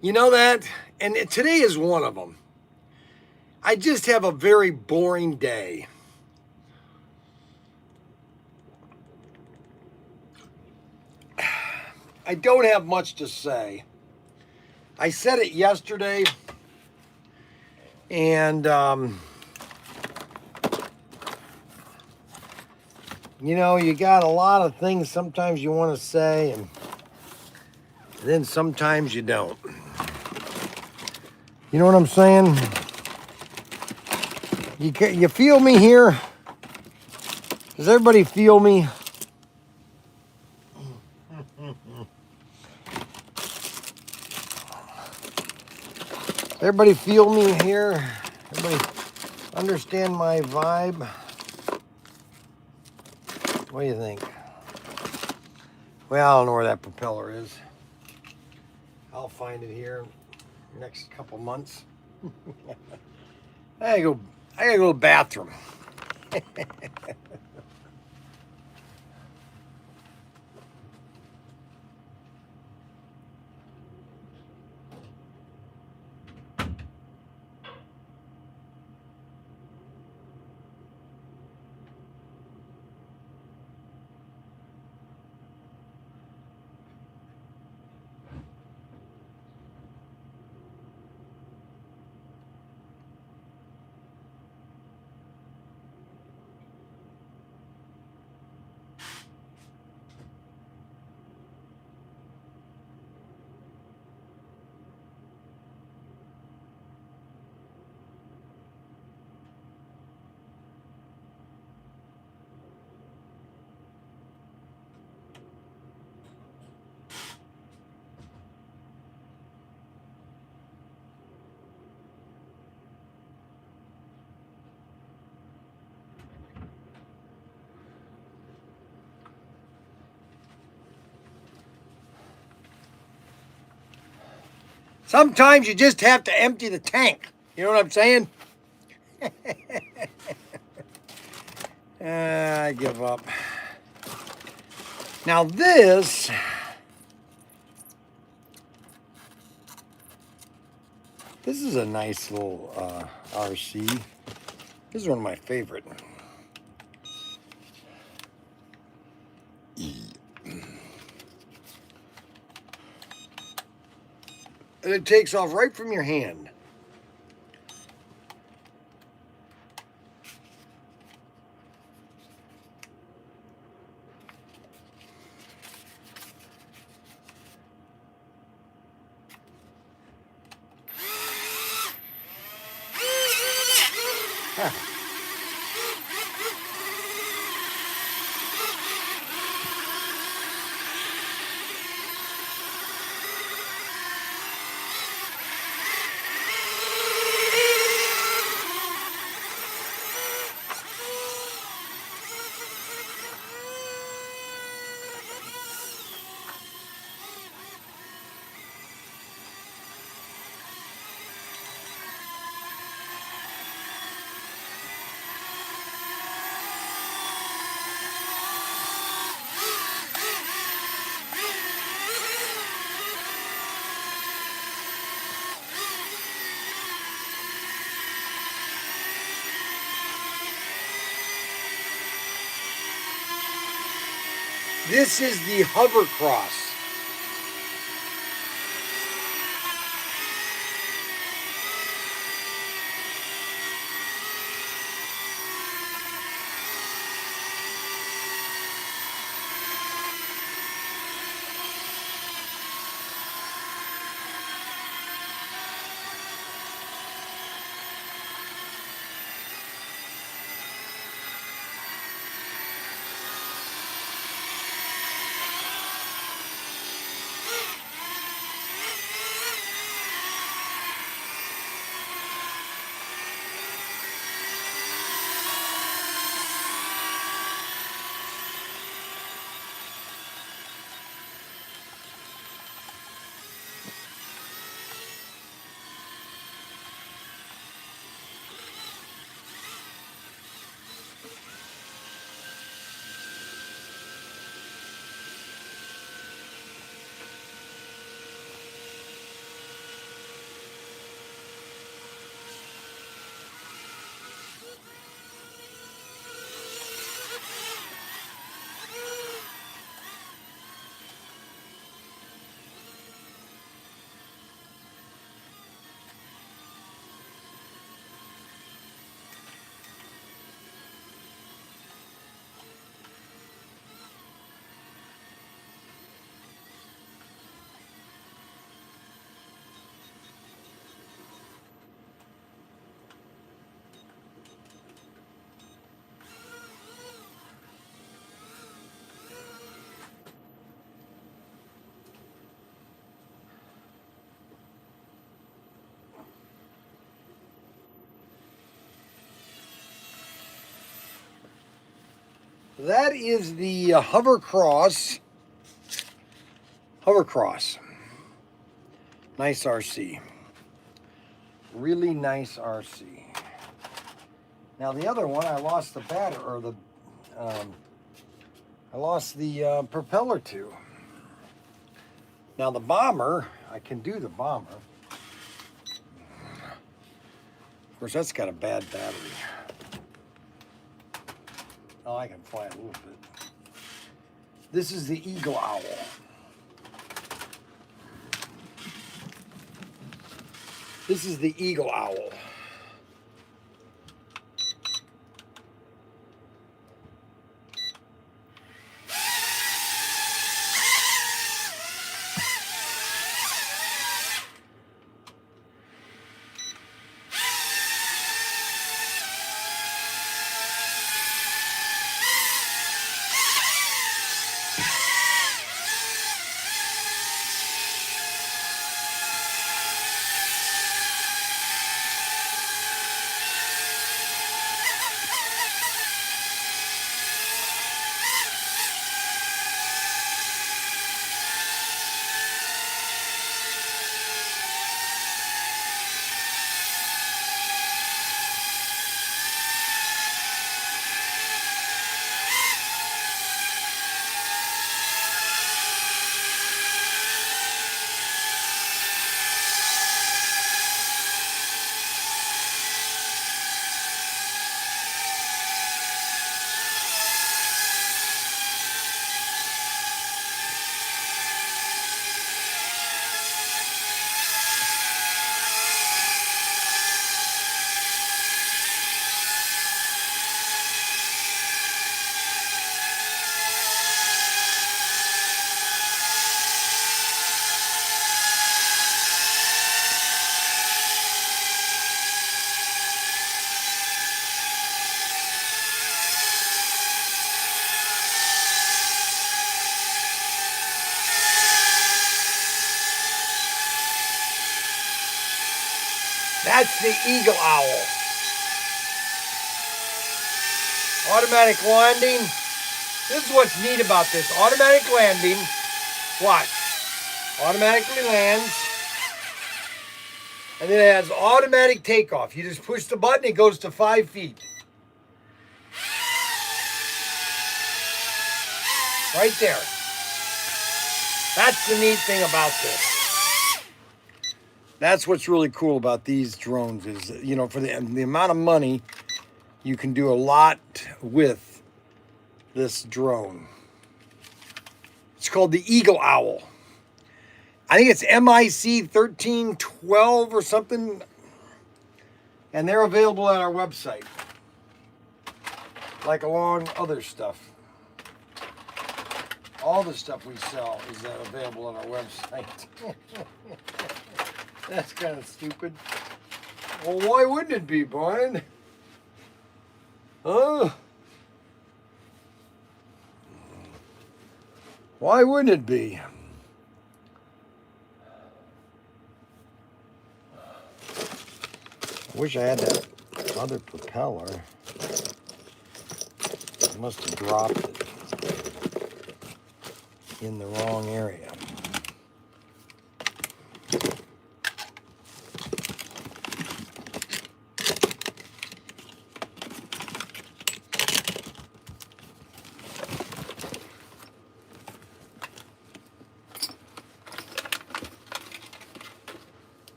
Speaker 1: You know that? And today is one of them. I just have a very boring day. I don't have much to say. I said it yesterday, and you know, you got a lot of things sometimes you want to say, and then sometimes you don't. You know what I'm saying? You feel me here? Does everybody feel me? Everybody feel me here? Everybody understand my vibe? What do you think? Well, I don't know where that propeller is. I'll find it here next couple months. I gotta go to the bathroom. Sometimes you just have to empty the tank. You know what I'm saying? I give up. Now this is a nice little RC. This is one of my favorite. And it takes off right from your hand. Huh. This is the hover cross. That is the hover cross. Hover cross. Nice RC. Really nice RC. Now the other one, I lost the battery, or the, I lost the propeller to. Now the bomber, I can do the bomber. Of course, that's got a bad battery. Oh, I can fly a little bit. This is the Eagle Owl. This is the Eagle Owl. That's the Eagle Owl. Automatic landing. This is what's neat about this. Automatic landing. Watch. Automatically lands. And then it has automatic takeoff. You just push the button, it goes to 5 feet. Right there. That's the neat thing about this. That's what's really cool about these drones is, you know, for the amount of money, you can do a lot with this drone. It's called the Eagle Owl. I think it's MIC 1312 or something. And they're available at our website. Like along other stuff. All the stuff we sell is available on our website. That's kind of stupid. Well, why wouldn't it be, Bryan? Huh? Why wouldn't it be? I wish I had that other propeller. I must have dropped it in the wrong area.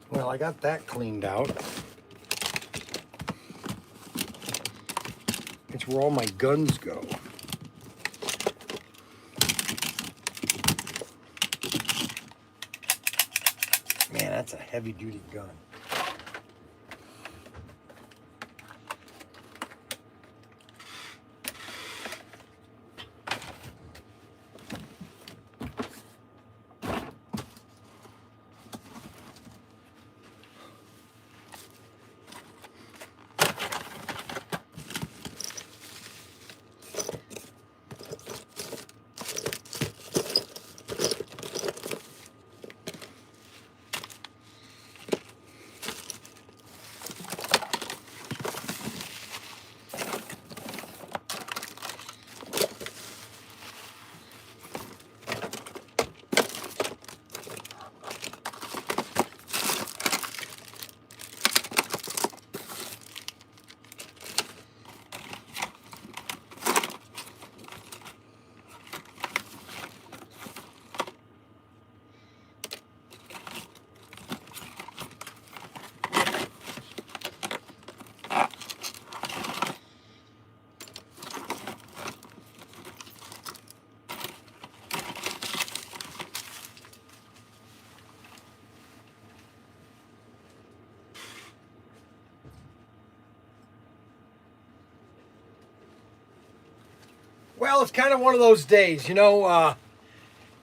Speaker 1: Well, I got that cleaned out. It's where all my guns go. Man, that's a heavy-duty gun. Well, it's kind of one of those days, you know.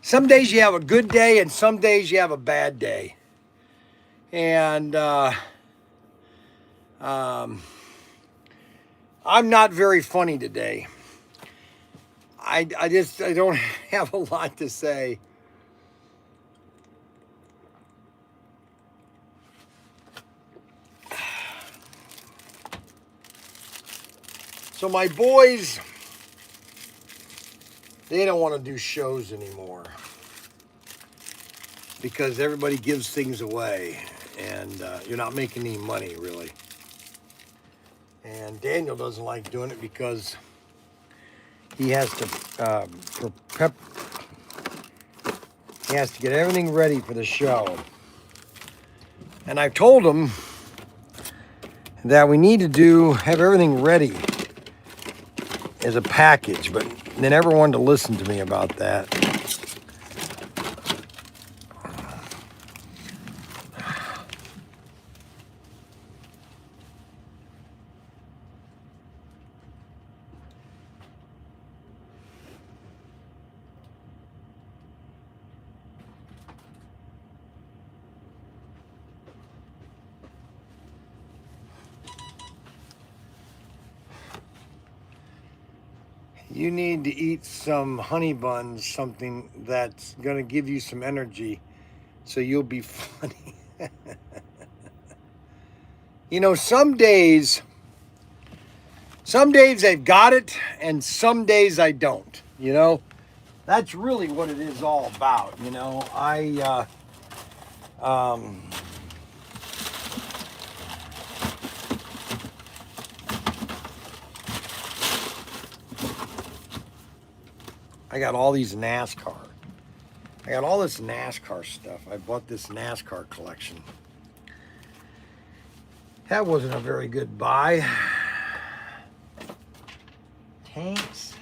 Speaker 1: Some days you have a good day, and some days you have a bad day. And I'm not very funny today. I don't have a lot to say. So my boys, they don't want to do shows anymore because everybody gives things away, and you're not making any money really. And Daniel doesn't like doing it because he has to he has to get everything ready for the show. And I've told him that we need to have everything ready as a package, but they never wanted to listen to me about that. You need to eat some honey buns, something that's going to give you some energy so you'll be funny. You know, some days I've got it and some days I don't, you know. That's really what it is all about, you know. I got all these NASCAR. I got all this NASCAR stuff. I bought this NASCAR collection. That wasn't a very good buy. Tanks.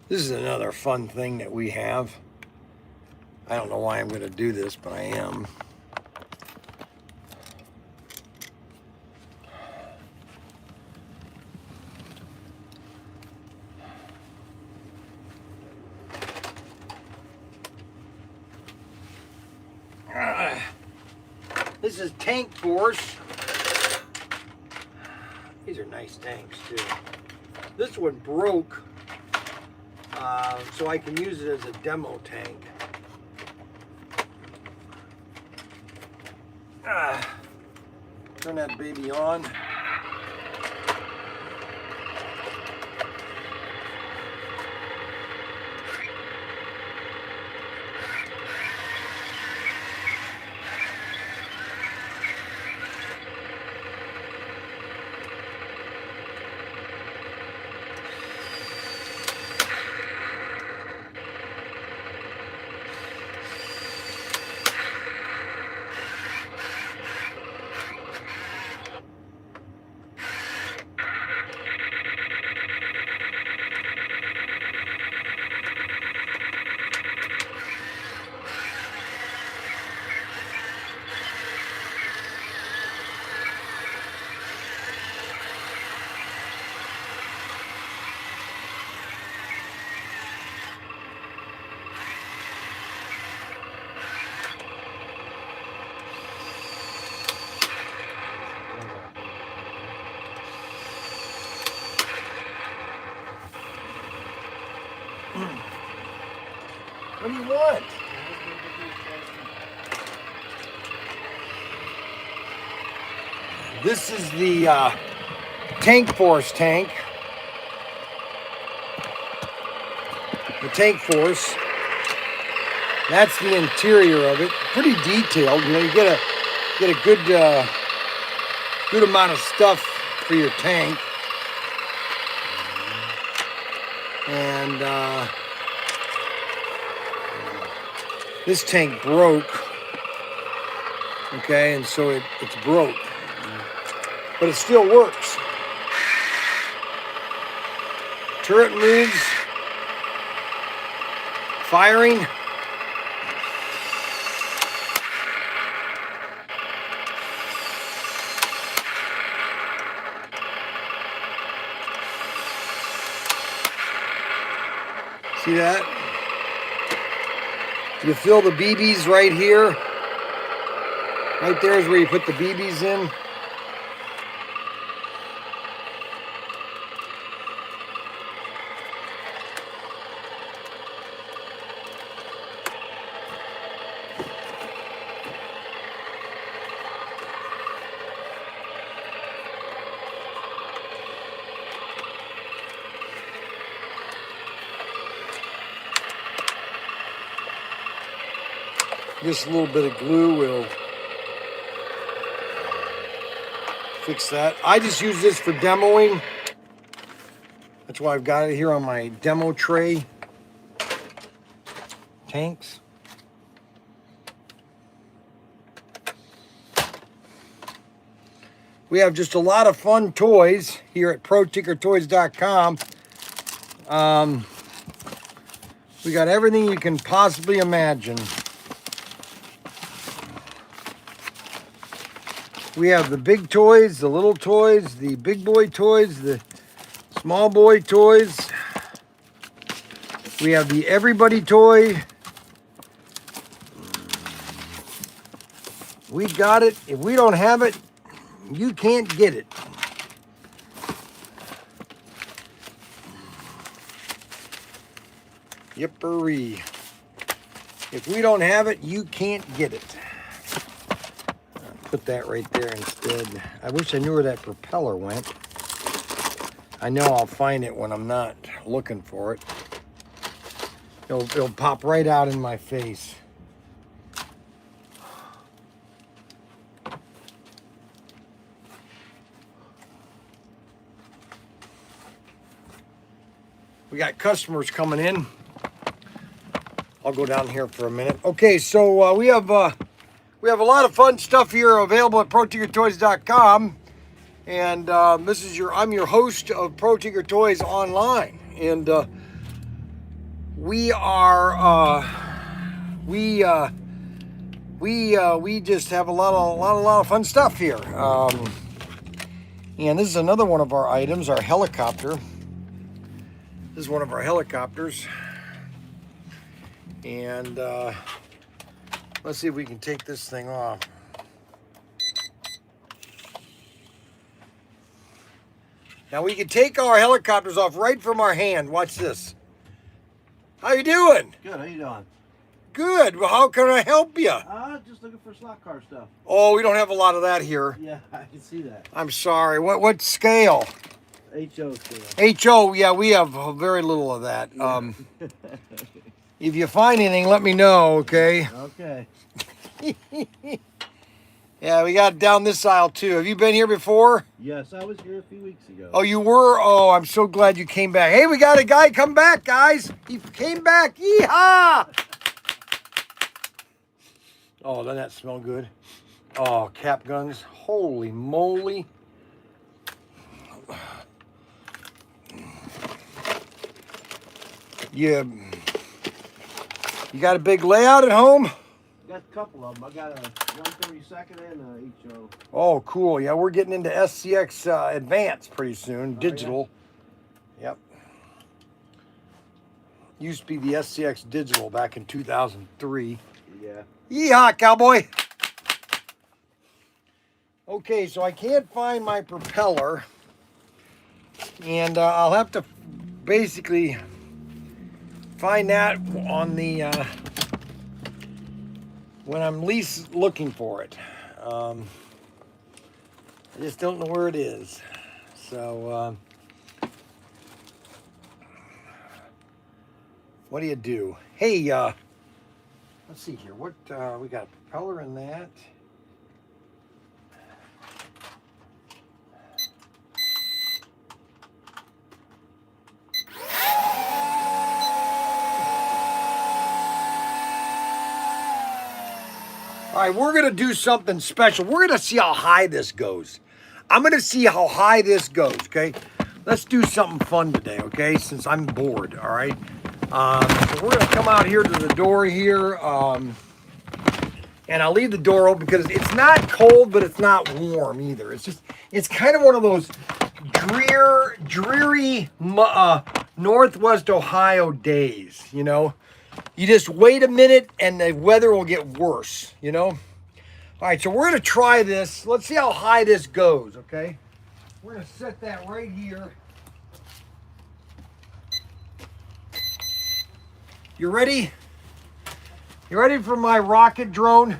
Speaker 1: This is another fun thing that we have. I don't know why I'm going to do this, but I am. This is Tank Force. These are nice tanks too. This one broke. So I can use it as a demo tank. Turn that baby on. What do you want? This is the Tank Force tank. The Tank Force. That's the interior of it. Pretty detailed. You know, you get a good amount of stuff for your tank. And This tank broke. Okay, and so it's broke. But it still works. Turret moves. Firing. See that? You fill the BBs right here. Right there is where you put the BBs in. Just a little bit of glue will fix that. I just use this for demoing. That's why I've got it here on my demo tray. Tanks. We have just a lot of fun toys here at ProTinkerToys.com. We got everything you can possibly imagine. We have the big toys, the little toys, the big boy toys, the small boy toys. We have the everybody toy. We got it. If we don't have it, you can't get it. Yippery. If we don't have it, you can't get it. Put that right there instead. I wish I knew where that propeller went. I know I'll find it when I'm not looking for it. It'll pop right out in my face. We got customers coming in. I'll go down here for a minute. Okay, so we have a lot of fun stuff here available at ProTinkerToys.com, and I'm your host of ProTinkerToys Online, and we just have a lot of fun stuff here. And this is another one of our items, our helicopter. This is one of our helicopters, and let's see if we can take this thing off. Now we can take our helicopters off right from our hand. Watch this. How you doing?
Speaker 6: Good, how you doing?
Speaker 1: Good. Well, how can I help you?
Speaker 6: Just looking for slot car stuff.
Speaker 1: Oh, we don't have a lot of that here.
Speaker 6: Yeah, I can see that.
Speaker 1: I'm sorry. What scale?
Speaker 6: HO scale.
Speaker 1: HO, yeah, we have very little of that. If you find anything, let me know, okay?
Speaker 6: Okay.
Speaker 1: Yeah, we got down this aisle too. Have you been here before?
Speaker 6: Yes, I was here a few weeks ago.
Speaker 1: Oh, you were? Oh, I'm so glad you came back. Hey, we got a guy come back, guys. He came back. Yeehaw! Oh, doesn't that smell good? Oh, cap guns. Holy moly. Yeah. You got a big layout at home?
Speaker 6: I got a couple of them. I got a 132nd and a HO.
Speaker 1: Oh, cool. Yeah, we're getting into SCX Advanced pretty soon. Digital. Yeah. Yep. Used to be the SCX Digital back in 2003.
Speaker 6: Yeah.
Speaker 1: Yeehaw, cowboy. Okay, so I can't find my propeller. And I'll have to basically find that on the when I'm least looking for it. I just don't know where it is. So what do you do? Hey, let's see here. What we got a propeller in that. right, we're gonna do something special. We're gonna see how high this goes. I'm gonna see how high this goes, okay? Let's do something fun today, okay? Since I'm bored, all right? So we're gonna come out here to the door here, and I'll leave the door open because it's not cold, but it's not warm either. It's kind of one of those dreary Northwest Ohio days, you know? You just wait a minute and the weather will get worse, you know? All right, so we're gonna try this. Let's see how high this goes, okay? We're gonna set that right here. You ready? You ready for my rocket drone?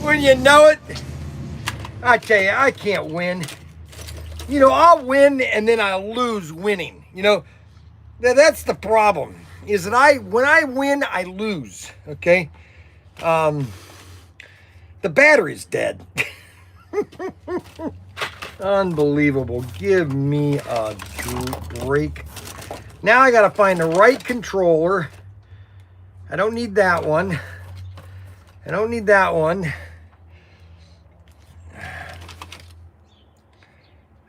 Speaker 1: When you know it, I tell you, I can't win. You know, I'll win and then I'll lose winning. You know, that's the problem. Is that when I win, I lose. Okay, the battery's dead. Unbelievable. Give me a break. Now I gotta find the right controller. I don't need that one. I don't need that one.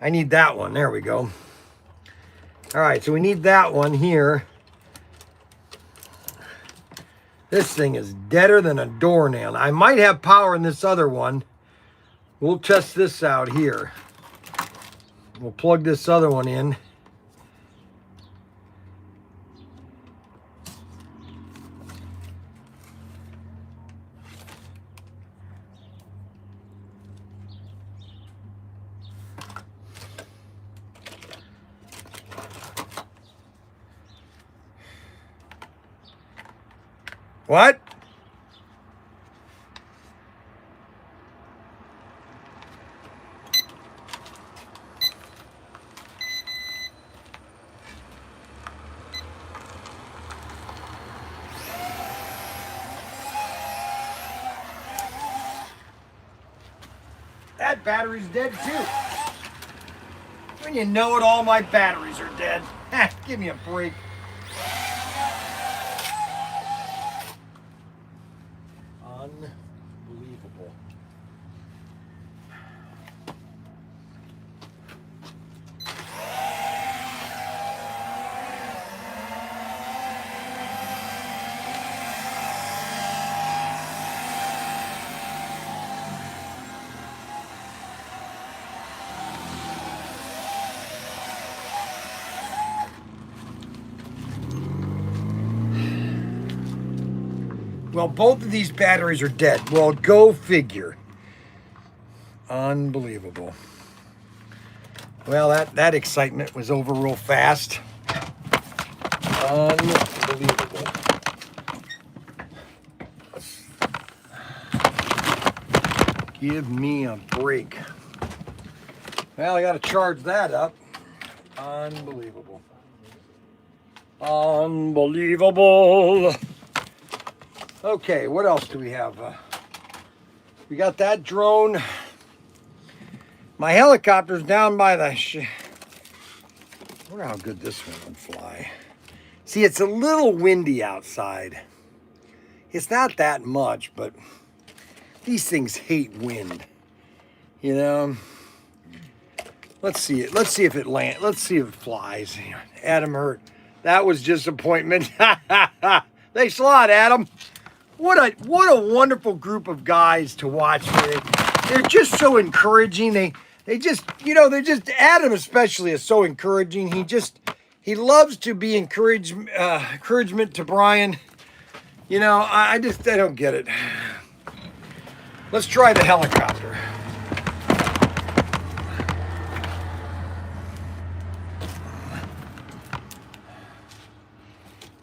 Speaker 1: I need that one. There we go. All right, so we need that one here. This thing is deader than a doornail. I might have power in this other one. We'll test this out here. We'll plug this other one in. What? That battery's dead too. When you know it, all my batteries are dead. Give me a break. Unbelievable. Well, both of these batteries are dead. Well, go figure. Unbelievable. Well, that excitement was over real fast. Unbelievable. Give me a break. Well, I got to charge that up. Unbelievable. Unbelievable. Okay, what else do we have? We got that drone. My helicopter's down by the... I wonder how good this one would fly. See, it's a little windy outside. It's not that much, but these things hate wind. You know? Let's see it. Let's see if it lands. Let's see if it flies. Adam Hurt. That was disappointment. Thanks a lot, Adam. What a wonderful group of guys to watch. They're just so encouraging. They just, you know, they're just, Adam especially is so encouraging. He loves to be encouragement to Bryan. You know, I don't get it. Let's try the helicopter.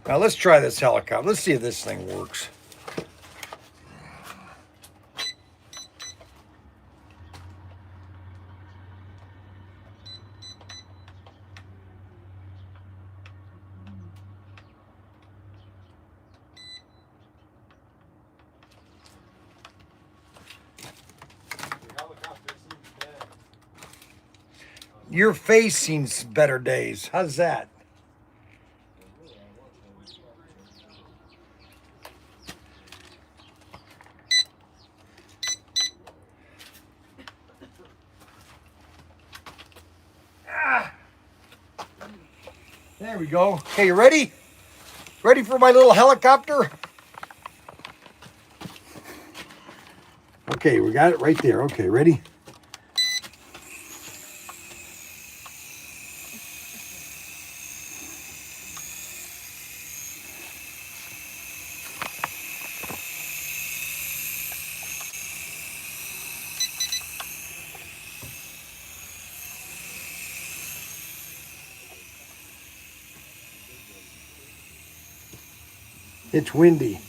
Speaker 1: Now let's try this helicopter. Let's see if this thing works. Your face seems better days. How's that? There we go. Okay, you ready? Ready for my little helicopter? Okay, we got it right there. Okay, ready? It's windy.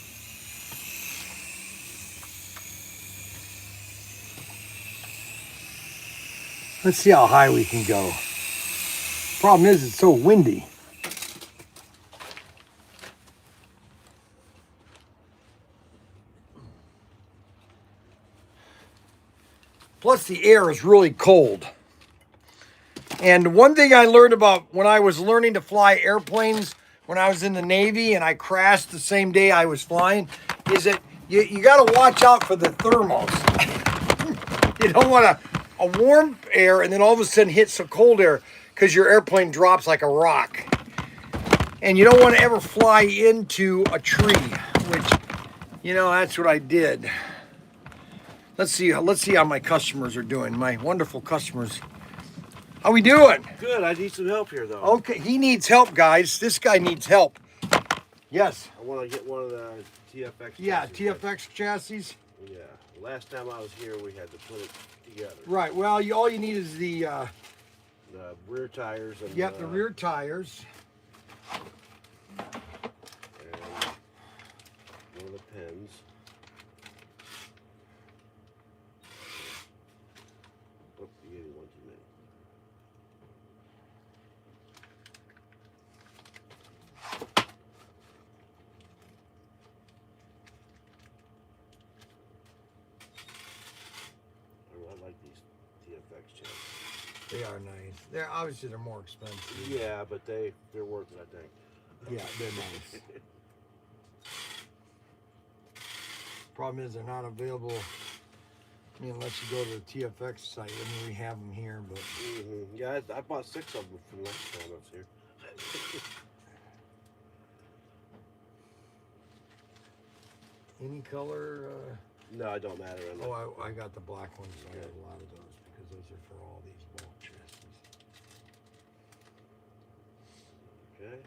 Speaker 1: Let's see how high we can go. Problem is, it's so windy. Plus, the air is really cold. And one thing I learned about when I was learning to fly airplanes when I was in the Navy and I crashed the same day I was flying is that you got to watch out for the thermals. You don't want a warm air and then all of a sudden hit some cold air because your airplane drops like a rock. And you don't want to ever fly into a tree, which, you know, that's what I did. Let's see how my customers are doing. My wonderful customers. How we doing?
Speaker 6: Good. I need some help here, though.
Speaker 1: Okay, he needs help, guys. This guy needs help. Yes.
Speaker 6: I want to get one of the TFX.
Speaker 1: Yeah,
Speaker 6: chassis.
Speaker 1: TFX chassis.
Speaker 6: Yeah. Last time I was here, we had to put it together.
Speaker 1: Right. Well, all you need is the
Speaker 6: rear tires and.
Speaker 1: the rear tires.
Speaker 6: And one of the pins. Oh, you gave me one too many. I like these TFX chassis.
Speaker 1: They are nice. They're more expensive.
Speaker 6: Yeah, but they're worth it, I think.
Speaker 1: Yeah, they're nice. Problem is they're not available. I mean, unless you go to the TFX site. I mean, we have them here, but
Speaker 6: Yeah, I bought 6 of them from last time I was here.
Speaker 1: any color.
Speaker 6: No, it don't matter.
Speaker 1: Oh, I got the black ones. So I have a lot of those because those are for all these bulk chassis.
Speaker 6: Okay.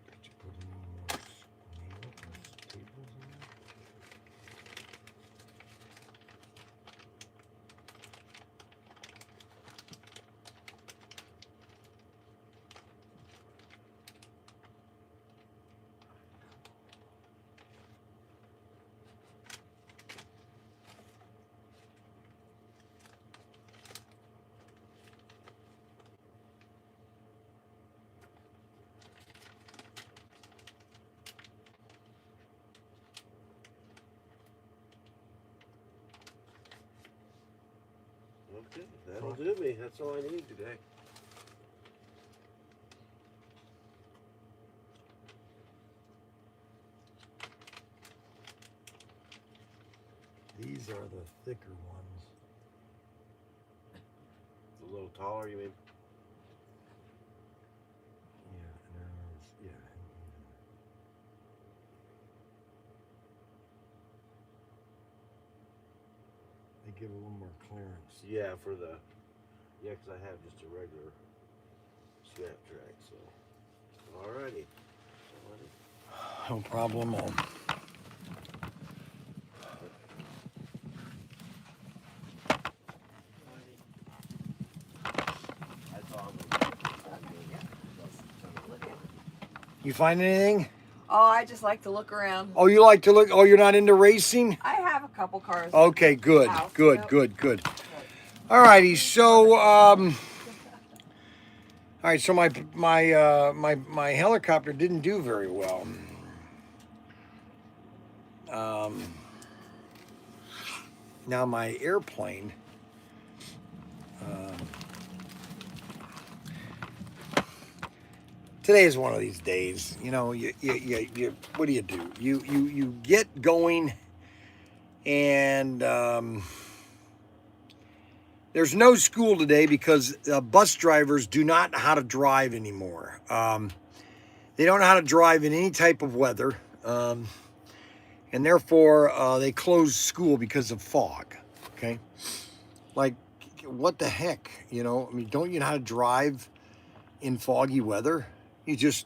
Speaker 1: Did you put any more staples in there?
Speaker 6: Okay, that'll do me. That's all I need today.
Speaker 1: These are the thicker ones.
Speaker 6: A little taller, you mean?
Speaker 1: Yeah. They give a little more clearance.
Speaker 6: Yeah, for the. Yeah, 'cause I have just a regular snap track, so. Alrighty.
Speaker 1: No problem. You find anything?
Speaker 7: Oh, I just like to look around.
Speaker 1: Oh, you like to look? Oh, you're not into racing?
Speaker 7: I have a couple cars.
Speaker 1: Okay, good,
Speaker 7: House,
Speaker 1: good,
Speaker 7: yep.
Speaker 1: good, good. All righty, so all right, so my helicopter didn't do very well. Now my airplane. Today is one of these days. You know, you what do? You get going, and there's no school today because bus drivers do not know how to drive anymore. They don't know how to drive in any type of weather, and therefore they close school because of fog. Okay, like what the heck? You know, I mean, don't you know how to drive in foggy weather? You just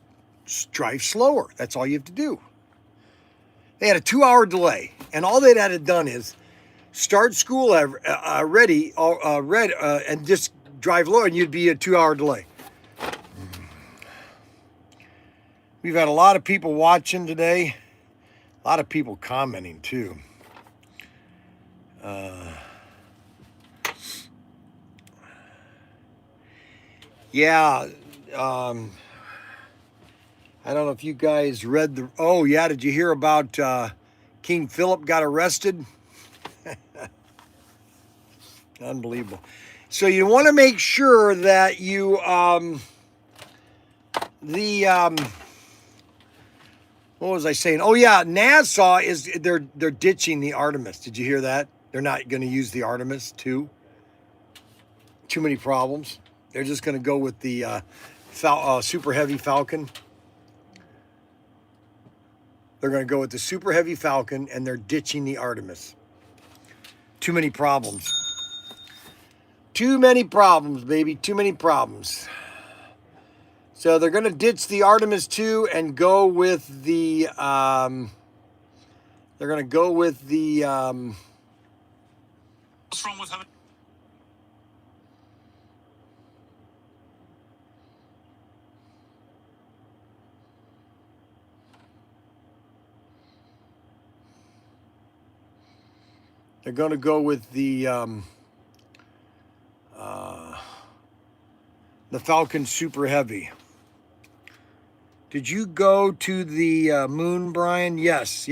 Speaker 1: drive slower. That's all you have to do. They had a 2-hour delay, and all they'd had done is start school ready, and just drive lower, and you'd be a 2-hour delay. We've had a lot of people watching today, a lot of people commenting too. Yeah. I don't know if you guys read the. Oh yeah, did you hear about King Philip got arrested? Unbelievable. So you want to make sure that you what was I saying? Oh yeah, NASA is they're ditching the Artemis. Did you hear that? They're not going to use the Artemis 2. Too many problems. They're just going to go with the Super Heavy Falcon. They're going to go with the Super Heavy Falcon, and they're ditching the Artemis. Too many problems. Too many problems, baby. Too many problems. So they're going to ditch the Artemis 2 and go with the. They're going to go with the.
Speaker 8: What's wrong with having?
Speaker 1: They're going to go with the Falcon Super Heavy. Did you go to the moon, Brian? Yes.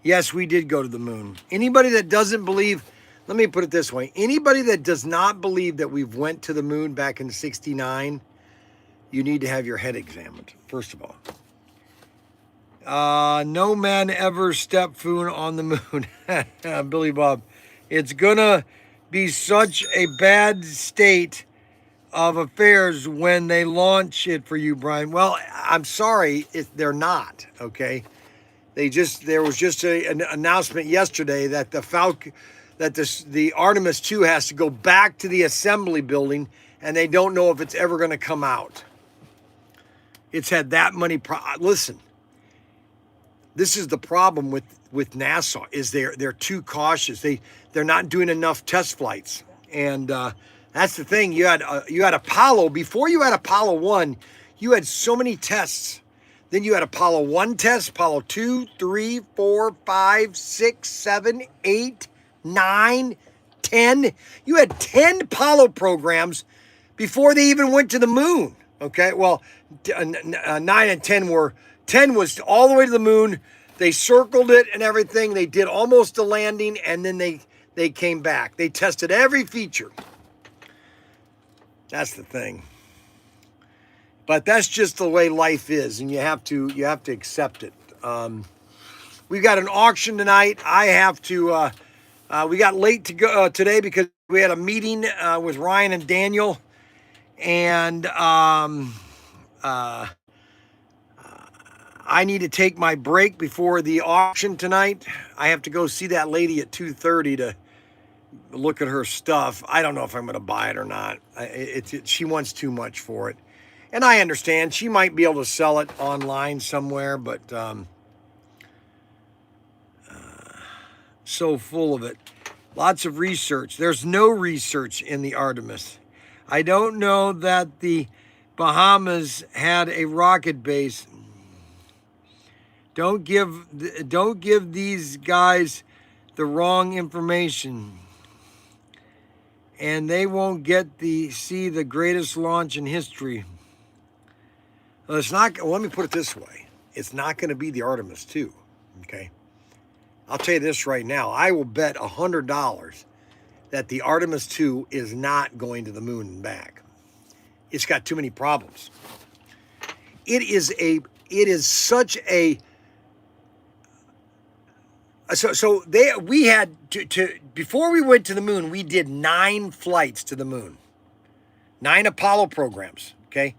Speaker 1: Yes, we did go to the moon. Anybody that doesn't believe, let me put it this way. Anybody that does not believe that we went to the moon back in '69, you need to have your head examined, first of all. No man ever stepped foot on the moon. Billy Bob. It's gonna be such a bad state of affairs when they launch it for you, Brian. Well, I'm sorry, they're not, okay? There was just an announcement yesterday that the Artemis 2 has to go back to the assembly building, and they don't know if it's ever going to come out. It's had that many listen. This is the problem with NASA is they're too cautious. They're not doing enough test flights, and that's the thing. You had Apollo before you had Apollo 1. You had so many tests. Then you had Apollo 1 test, Apollo 2, 3, 4, 5, 6, 7, 8, 9, 10. You had 10 Apollo programs before they even went to the moon. Okay, well, 9 and 10 were. 10 was all the way to the moon. They circled it and everything. They did almost a landing, and then they came back. They tested every feature. That's the thing. But that's just the way life is, and you have to accept it. We've got an auction tonight. I have to. We got late to go today because we had a meeting with Ryan and Daniel, and I need to take my break before the auction tonight. I have to go see that lady at 2:30 to look at her stuff. I don't know if I'm going to buy it or not. She wants too much for it. And I understand she might be able to sell it online somewhere, but so full of it. Lots of research. There's no research in the Artemis. I don't know that the Bahamas had a rocket base. Don't give these guys the wrong information. and they won't get see the greatest launch in history. Well, it's not. Well, let me put it this way: it's not going to be the Artemis 2. Okay, I'll tell you this right now. I will bet $100 that the Artemis 2 is not going to the moon and back. It's got too many problems. It is such a we had to before we went to the moon, we did 9 flights to the moon. 9 Apollo programs, okay?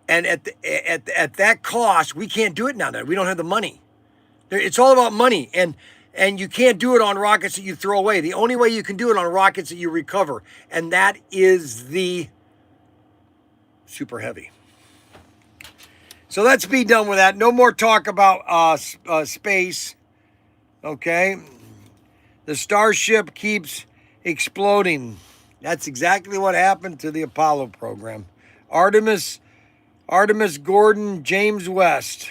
Speaker 1: And at that cost, we can't do it now. We don't have the money. It's all about money, and you can't do it on rockets that you throw away. The only way you can do it on rockets that you recover, and that is the Super Heavy. So let's be done with that. No more talk about space. Okay, the Starship keeps exploding. That's exactly what happened to the Apollo program. Artemis Gordon, James West.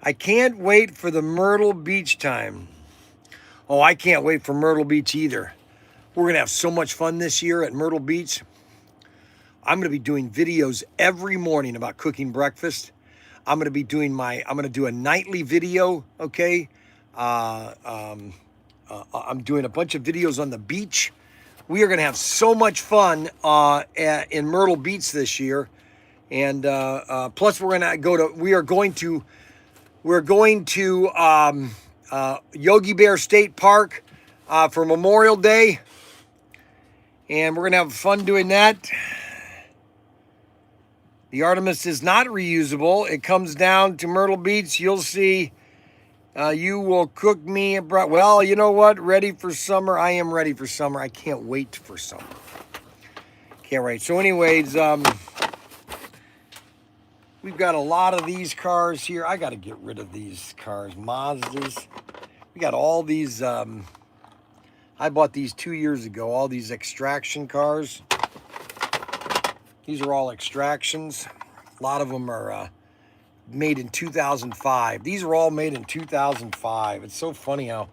Speaker 1: I can't wait for the Myrtle Beach time. Oh, I can't wait for Myrtle Beach either. We're going to have so much fun this year at Myrtle Beach. I'm going to be doing videos every morning about cooking breakfast. I'm going to do a nightly video, okay? I'm doing a bunch of videos on the beach. We are going to have so much fun in Myrtle Beach this year. And plus we're going to Yogi Bear State Park for Memorial Day. And we're going to have fun doing that. The Artemis is not reusable. It comes down to Myrtle Beach. You'll see. You will cook me. Well, you know what? Ready for summer. I am ready for summer. I can't wait for summer. Can't wait. So anyways, we've got a lot of these cars here. I got to get rid of these cars. Mazdas. We got all these. I bought these 2 years ago. All these extraction cars. These are all extractions. A lot of them are made in 2005. These were all made in 2005. It's so funny how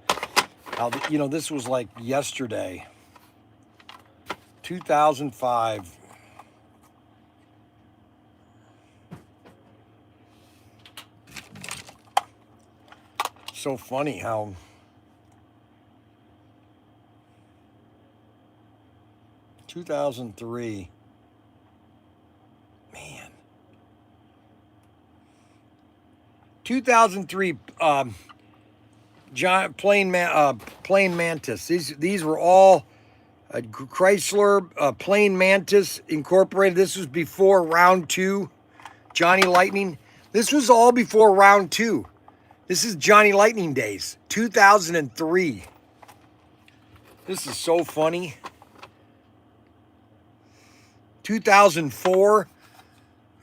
Speaker 1: this was like yesterday. 2005. So funny how 2003. Man. 2003 Plain Mantis. These were all Chrysler Plain Mantis Incorporated. This was before round 2. Johnny Lightning. This was all before round 2. This is Johnny Lightning days. 2003. This is so funny. 2004.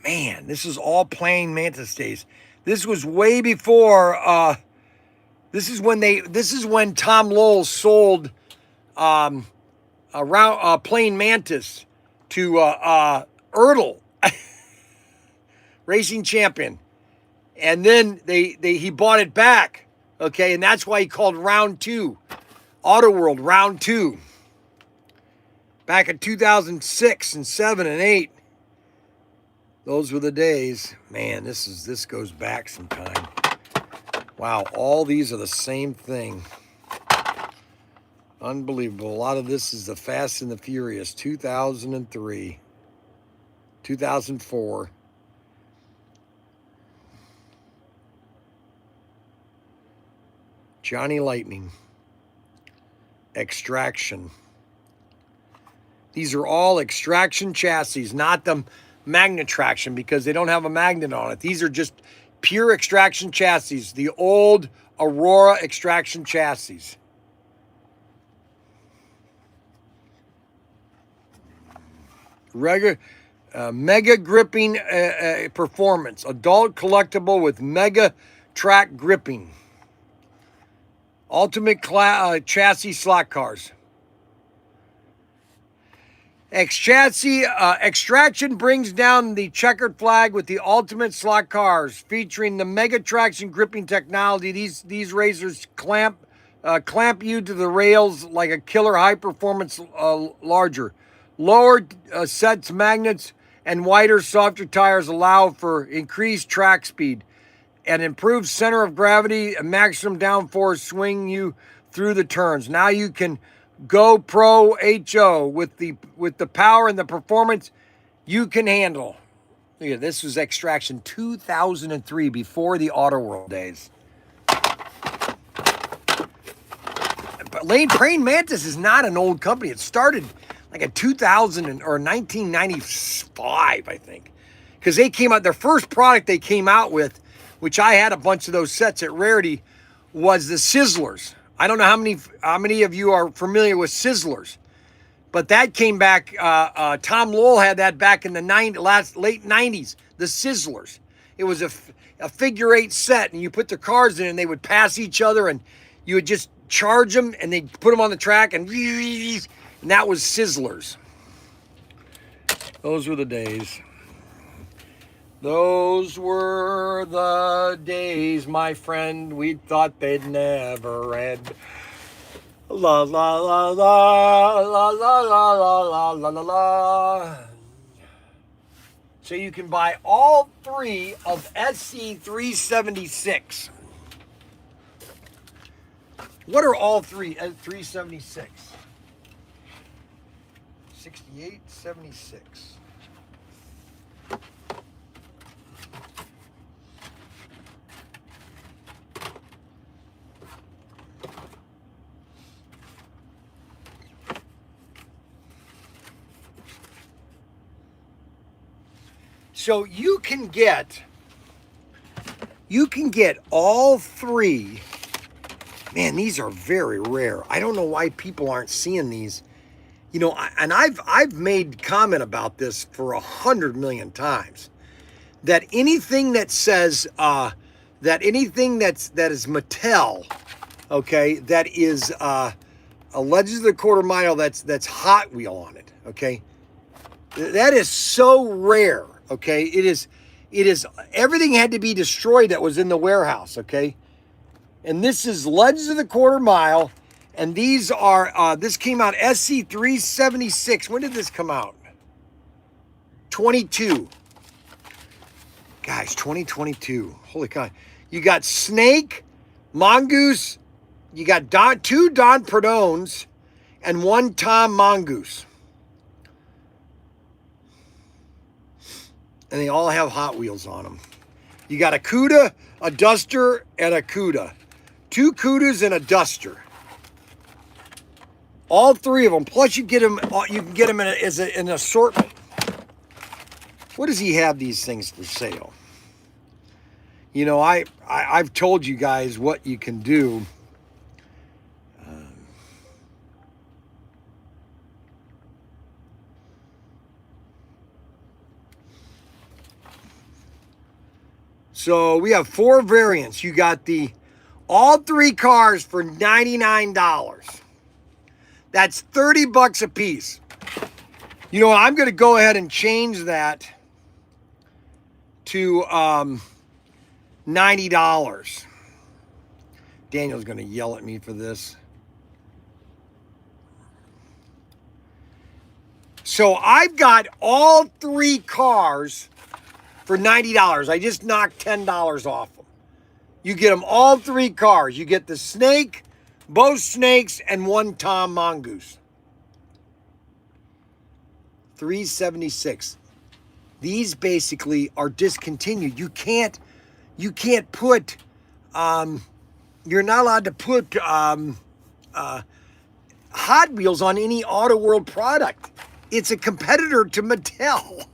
Speaker 1: Man, this is all Plain Mantis days. This was way before. This is when Tom Lowell sold Plain Mantis to Ertl, Racing Champion, and then he bought it back. Okay, and that's why he called Round 2, Auto World Round 2. Back in 2006 and 7 and 8. Those were the days. Man, this goes back some time. Wow, all these are the same thing. Unbelievable. A lot of this is the Fast and the Furious. 2003. 2004. Johnny Lightning. Extraction. These are all extraction chassis, not the magnet traction, because they don't have a magnet on it. These are just pure extraction chassis, the old Aurora extraction chassis. Mega gripping performance, adult collectible with mega track gripping. Ultimate chassis slot cars. Extraction brings down the checkered flag with the ultimate slot cars, featuring the mega traction gripping technology. These racers clamp clamp you to the rails like a killer high-performance larger. Lower sets magnets and wider, softer tires allow for increased track speed and improved center of gravity and maximum downforce swing you through the turns. Now you can go pro HO with the power and the performance you can handle. Look at this, was Extraction 2003, before the Auto World days. But Praying Mantis is not an old company. It started like in 2000 or 1995, I think, because they came out. Their first product they came out with, which I had a bunch of those sets at Rarity, was the Sizzlers. I don't know how many of you are familiar with Sizzlers, but that came back. Tom Lowell had that back in the late 90s. The Sizzlers. It was a figure 8 set, and you put the cars in, and they would pass each other, and you would just charge them, and they put them on the track, and that was Sizzlers. Those were the days. Those were the days, my friend, we thought they'd never end. La la la la la la la la la la la. So you can buy all 3 of SC376. What are all 3 at 376? 68, 76. So you can get all 3. Man, these are very rare. I don't know why people aren't seeing these. You know, and I've made comment about this for 100 million times. That anything that says that anything that is Mattel, okay, that is a Legends of the Quarter Mile that's Hot Wheel on it, okay, that is so rare. Okay, it is. Everything had to be destroyed that was in the warehouse. Okay, and this is Legends of the Quarter Mile, and these are. This came out SC376. When did this come out? 22. Guys, 2022. Holy cow! You got Snake, Mongoose. You got 2 Don Perdones, and 1 Tom Mongoose. And they all have Hot Wheels on them. You got a Cuda, a Duster, and a Cuda. 2 Cudas and a Duster. All 3 of them. Plus, you get them. You can get them as an assortment. What does he have these things for sale? You know, I've told you guys what you can do. So we have 4 variants. You got all 3 cars for $99. That's $30 a piece. You know what? I'm going to go ahead and change that to $90. Daniel's going to yell at me for this. So I've got all 3 cars for $90. I just knocked $10 off them. You get them all 3 cars. You get the Snake, both Snakes, and 1 Tom Mongoose. $376. These basically are discontinued. You can't put. You're not allowed to put Hot Wheels on any Auto World product. It's a competitor to Mattel.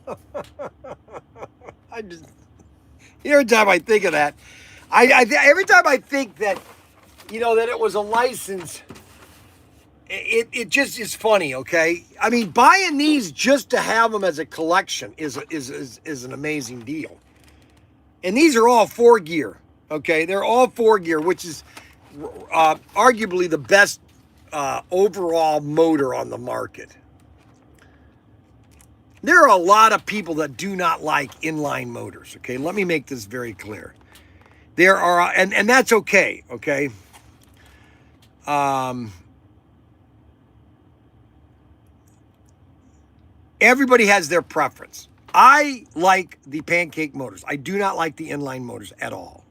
Speaker 1: Every time I think of that, every time I think that, you know, that it was a license, it just is funny. Okay, I mean, buying these just to have them as a collection is an amazing deal. And these are all 4 gear. Okay, they're all 4 gear, which is arguably the best overall motor on the market. There are a lot of people that do not like inline motors, okay? Let me make this very clear. There are, and that's okay, okay? Everybody has their preference. I like the pancake motors. I do not like the inline motors at all,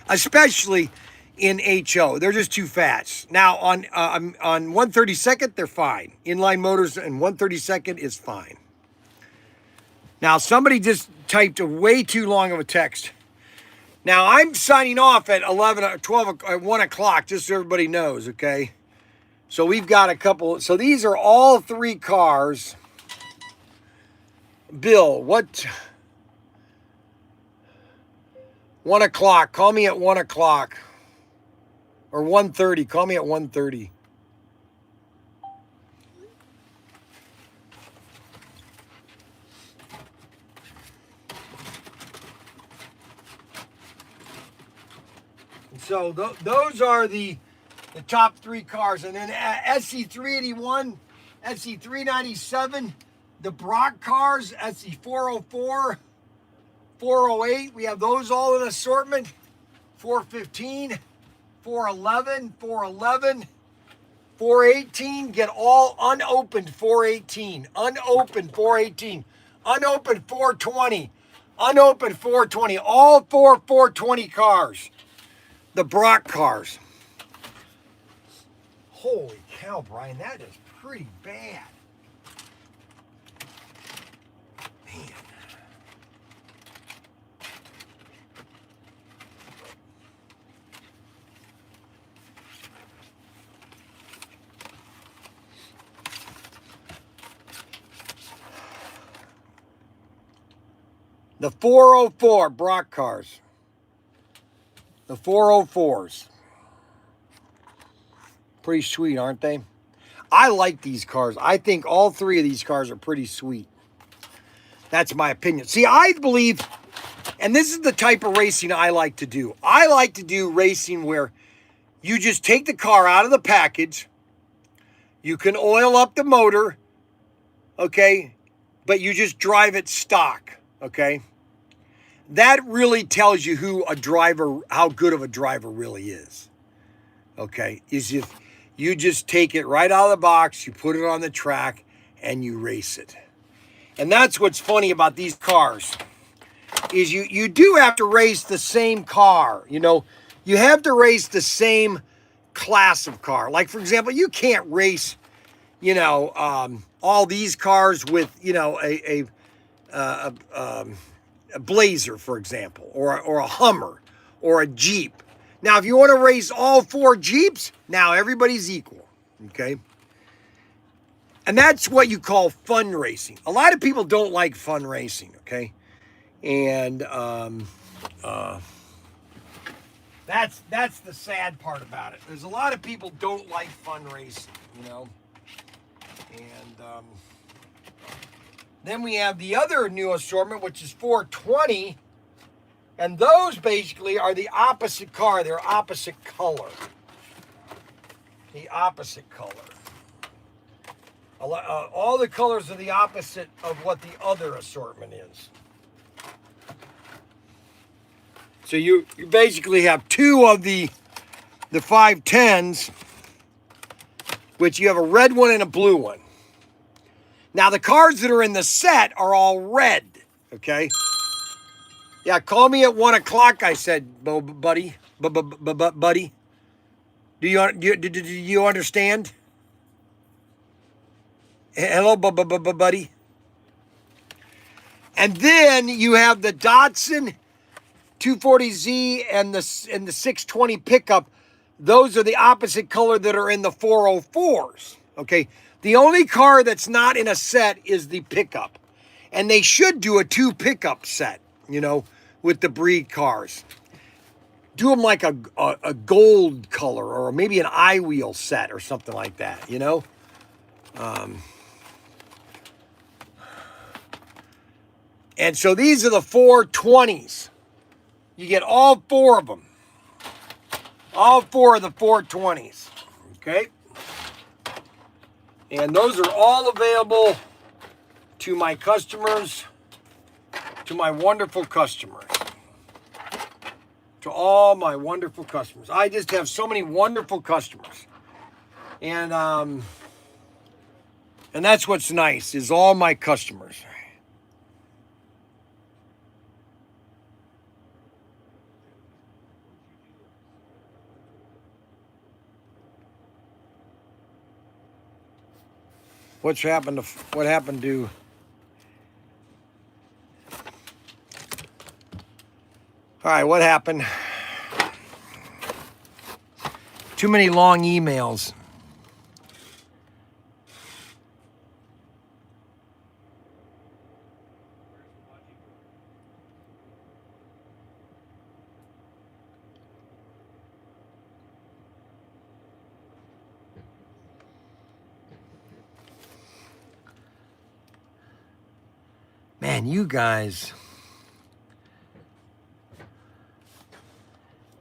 Speaker 1: especially in HO. They're just too fast. Now on 132nd, they're fine. Inline motors and 132nd is fine. Now somebody just typed a way too long of a text. Now I'm signing off at 1 o'clock, just so everybody knows, okay? So we've got a couple. So these are all 3 cars. Bill, what? 1 o'clock. Call me at 1 o'clock. Or 1:30. Call me at 1:30. So those are the top 3 cars. And then SC381, SC397, the Brock cars, SC404, 408. We have those all in assortment. 415, 411, 411, 418. Get all unopened 418. Unopened 418. Unopened 420. Unopened 420. All 420 cars. The Brock cars. Holy cow, Brian, that is pretty bad. Man. The 404 Brock cars. The 404s. Pretty sweet, aren't they? I like these cars. I think all 3 of these cars are pretty sweet. That's my opinion. See, I believe, and this is the type of racing I like to do. I like to do racing where you just take the car out of the package. You can oil up the motor, okay? But you just drive it stock, okay? That really tells you how good of a driver really is. Okay, is if you just take it right out of the box, you put it on the track, and you race it. And that's what's funny about these cars, is you do have to race the same car. You know, you have to race the same class of car. Like, for example, you can't race, all these cars with, a Blazer, for example, or a Hummer, or a Jeep. Now, if you want to race all 4 Jeeps, now everybody's equal, okay? And that's what you call fun racing. A lot of people don't like fun racing, okay? And that's the sad part about it. There's a lot of people don't like fun racing, And then we have the other new assortment, which is 420. And those basically are the opposite car. They're opposite color. The opposite color. All the colors are the opposite of what the other assortment is. So you basically have 2 of the 510s, which you have a red one and a blue one. Now, the cars that are in the set are all red, okay? Yeah, call me at 1 o'clock, I said, buddy. Buddy. Do you understand? Hello, buddy. And then you have the Datsun 240Z and the 620 pickup. Those are the opposite color that are in the 404s, okay? The only car that's not in a set is the pickup. And they should do a 2 pickup set, with the breed cars. Do them like a gold color, or maybe an I-wheel set or something like that, And so these are the 420s. You get all 4 of them. All 4 of the 420s, okay? And those are all available to my customers, to my wonderful customers. to all my wonderful customers. I just have so many wonderful customers. And that's what's nice, is all my customers. What happened to all right, what happened? Too many long emails. Man, you guys,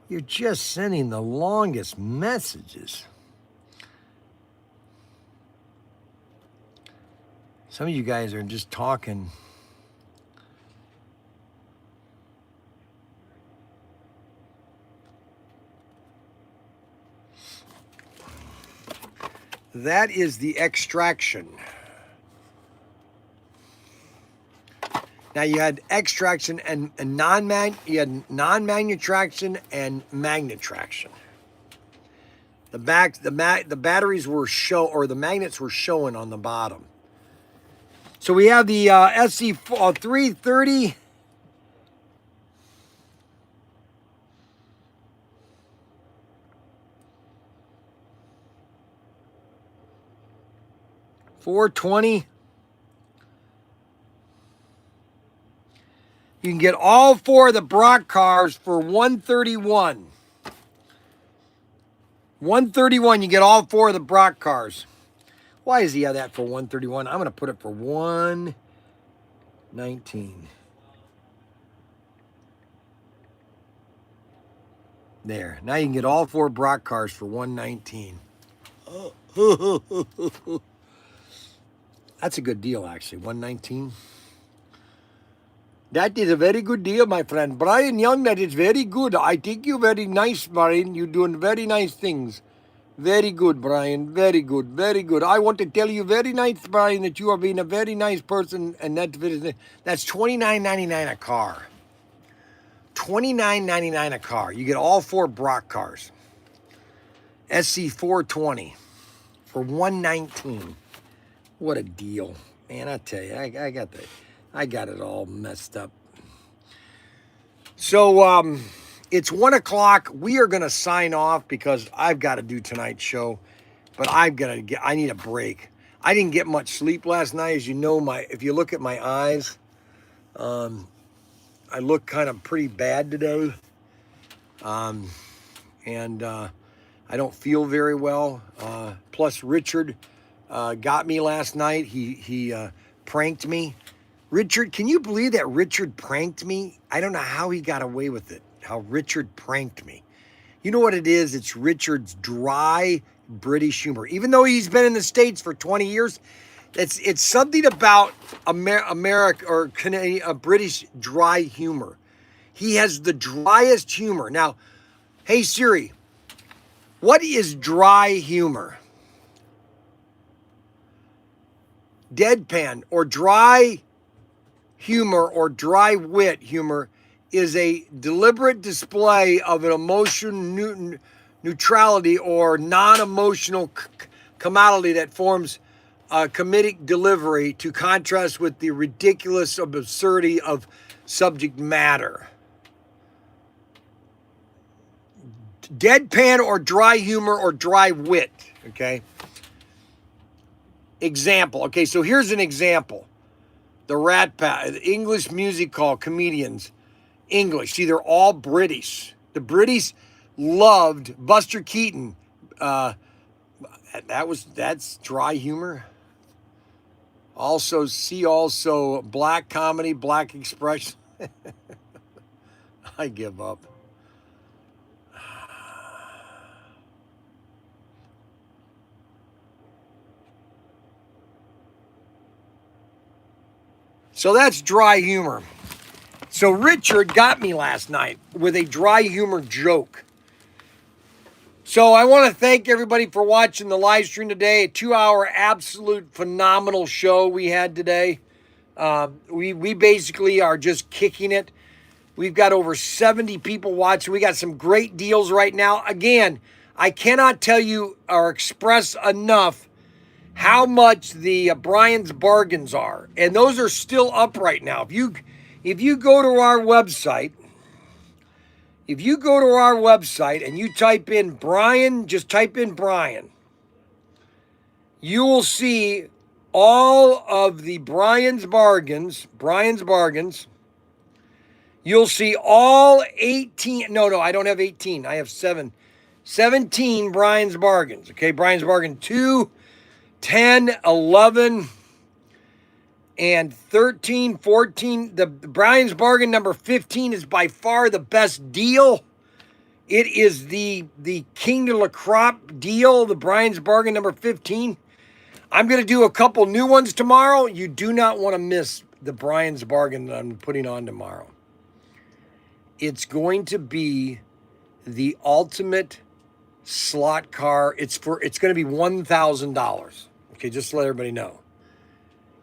Speaker 1: you're just sending the longest messages. Some of you guys are just talking. That is the extraction. Now you had extraction and you had non-magnet traction and magnet traction. The batteries were the magnets were showing on the bottom. So we have the SC330. $420. You can get all four of the Brock cars for $131. $131, you get all four of the Brock cars. Why does he have that for $131? I'm going to put it for $119. There. Now you can get all four Brock cars for $119. That's a good deal, actually. $119. That is a very good deal, my friend. Bryan Young, that is very good. I think you're very nice, Bryan. You're doing very nice things. Very good, Bryan. Very good. Very good. I want to tell you very nice, Bryan, that you are being a very nice person. And that's $29.99 a car. $29.99 a car. You get all four Brock cars. SC420 for $119. What a deal. Man, I tell you, I got it all messed up. So it's 1 o'clock. We are gonna sign off because I've got to do tonight's show. But I need a break. I didn't get much sleep last night, as you know. If you look at my eyes, I look kind of pretty bad today. And I don't feel very well. Plus Richard got me last night. He pranked me. Richard, can you believe that Richard pranked me? I don't know how he got away with it, how Richard pranked me. You know what it is? It's Richard's dry British humor. Even though he's been in the States for 20 years, it's something about America or Canadian, British dry humor. He has the driest humor. Now, hey Siri, what is dry humor? Deadpan or dry humor or dry wit humor is a deliberate display of an emotion neutrality or non-emotional commodity that forms a comedic delivery to contrast with the ridiculous absurdity of subject matter. Deadpan or dry humor or dry wit, okay? Example, okay, so here's an example. The Rat Pack, English music hall comedians, English. See, they're all British. The British loved Buster Keaton. That's dry humor. Also, black comedy, black expression. I give up. So that's dry humor. So Richard got me last night with a dry humor joke. So I want to thank everybody for watching the live stream today. A 2-hour absolute phenomenal show we had today. We basically are just kicking it. We've got over 70 people watching. We got some great deals right now. Again, I cannot tell you or express enough how much the Bryan's bargains are. And those are still up right now. If you go to our website, and you type in Bryan, just type in Bryan, you will see all of the Bryan's bargains. You'll see all 18. No, I don't have 18. I have 17 Bryan's bargains. Okay, Bryan's bargain 2, 10, 11, and 13, 14. The Bryan's bargain number 15 is by far the best deal. It is the King de la Crop deal, the Bryan's bargain number 15. I'm going to do a couple new ones tomorrow. You do not want to miss the Bryan's bargain that I'm putting on tomorrow. It's going to be the ultimate slot car. It's going to be $1,000. Okay, just to let everybody know.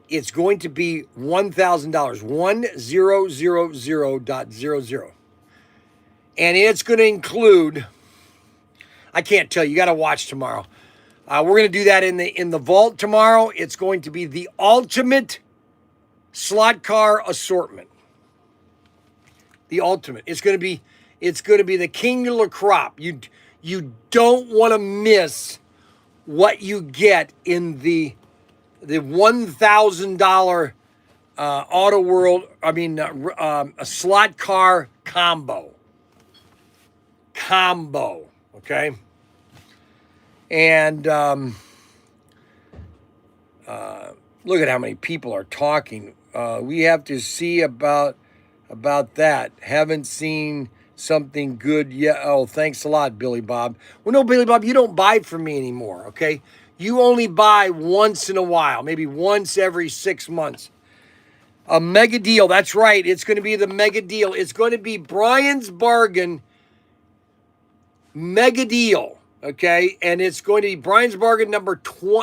Speaker 1: It's going to be $1,000, 1000.00. And it's going to include, I can't tell you, got to watch tomorrow. We're going to do that in the vault tomorrow. It's going to be the ultimate slot car assortment. The ultimate. It's going to be the King de la Crop. You don't want to miss what you get in the $1,000 Auto World. A slot car combo. Okay. And look at how many people are talking. We have to see about that. Haven't seen something good yet. Oh, thanks a lot, Billy Bob. Well, no, Billy Bob, you don't buy from me anymore, okay? You only buy once in a while, maybe once every 6 months. A mega deal. That's right. It's going to be the mega deal. It's going to be Bryan's bargain mega deal. Okay, and it's going to be Bryan's bargain number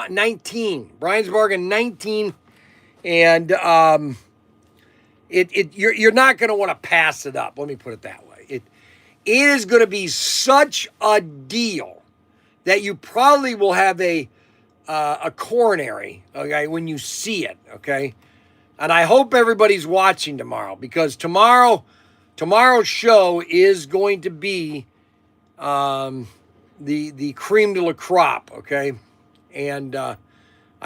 Speaker 1: 19. Bryan's bargain 19, and you're not going to want to pass it up. Let me put it that way. It is going to be such a deal that you probably will have a coronary. Okay, when you see it. Okay, and I hope everybody's watching tomorrow, because tomorrow's show is going to be the cream de la crop, okay? And I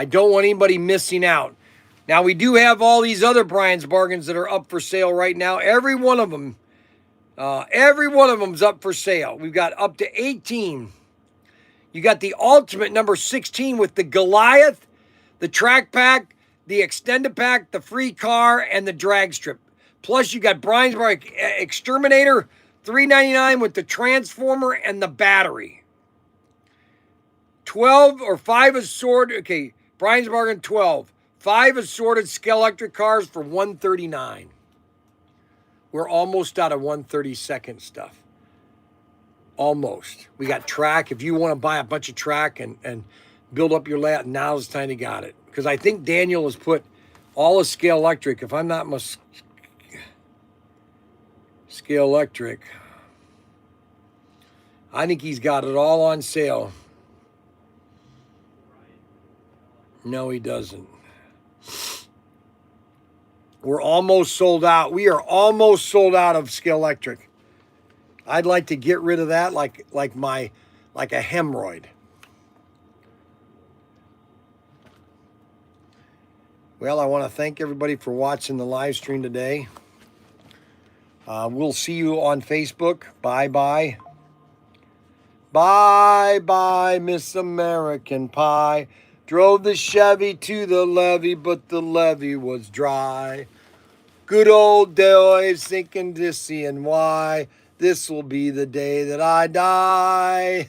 Speaker 1: don't want anybody missing out. Now, we do have all these other Bryan's bargains that are up for sale right now. Every one of them's up for sale. We've got up to 18. You got the ultimate number 16 with the Goliath, the track pack, the extended pack, the free car, and the drag strip. Plus, you got Bryan's bargain Exterminator, $399 with the transformer and the battery. 12 or 5 assorted, okay, Bryan's bargain 12. 5 assorted scale electric cars for $139. We're almost out of 132nd stuff. Almost. We got track. If you want to buy a bunch of track and build up your layout, now's the time to got it. Because I think Daniel has put all of scale electric, if I'm not scale electric, I think he's got it all on sale. No, he doesn't. We're almost sold out. We are almost sold out of scale electric. I'd like to get rid of that like a hemorrhoid. Well, I want to thank everybody for watching the live stream today. We'll see you on Facebook. Bye-bye. Bye-bye, Miss American Pie. Drove the Chevy to the levee, but the levee was dry. Good old days thinking to seeing why. This will be the day that I die.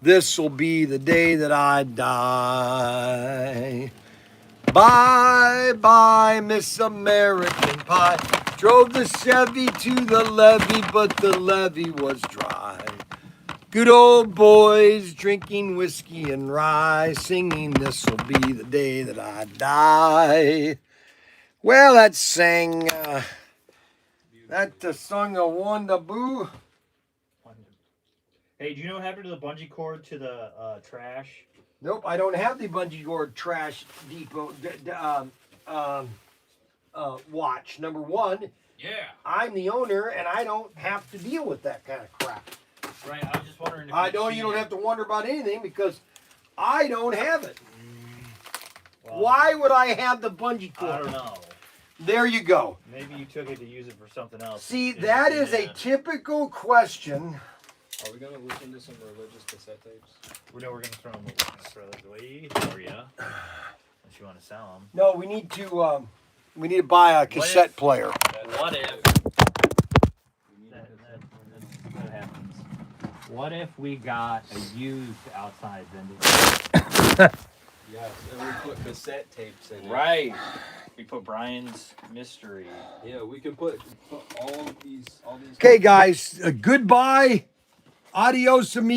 Speaker 1: This will be the day that I die. Bye-bye, Miss American Pie. Drove the Chevy to the levee, but the levee was dry. Good old boys drinking whiskey and rye, singing this'll be the day that I die. Well, that sang, sung a Wanda Boo.
Speaker 2: Hey, do you know what happened to the bungee cord to the trash?
Speaker 1: Nope, I don't have the bungee cord trash depot watch. Number one,
Speaker 2: Yeah.
Speaker 1: I'm the owner and I don't have to deal with that kind of crap.
Speaker 2: Right, I was just wondering if
Speaker 1: You don't have to wonder about anything because I don't have it.
Speaker 2: Well,
Speaker 1: Why would I have the bungee cord?
Speaker 2: I don't know.
Speaker 1: There you go.
Speaker 2: Maybe you took it to use it for something else.
Speaker 1: See, that is a typical question.
Speaker 4: Are we gonna look into some religious cassette tapes?
Speaker 2: We know we're gonna throw those away for you, unless you want to sell them.
Speaker 1: No, we need to buy a cassette player.
Speaker 2: What if that happens? What if we got a used outside vending?
Speaker 4: Yes, and we put cassette tapes in it.
Speaker 2: Right. We put Bryan's mystery.
Speaker 4: Yeah, we can put all these.
Speaker 1: Okay, guys, goodbye. Adios, amigos.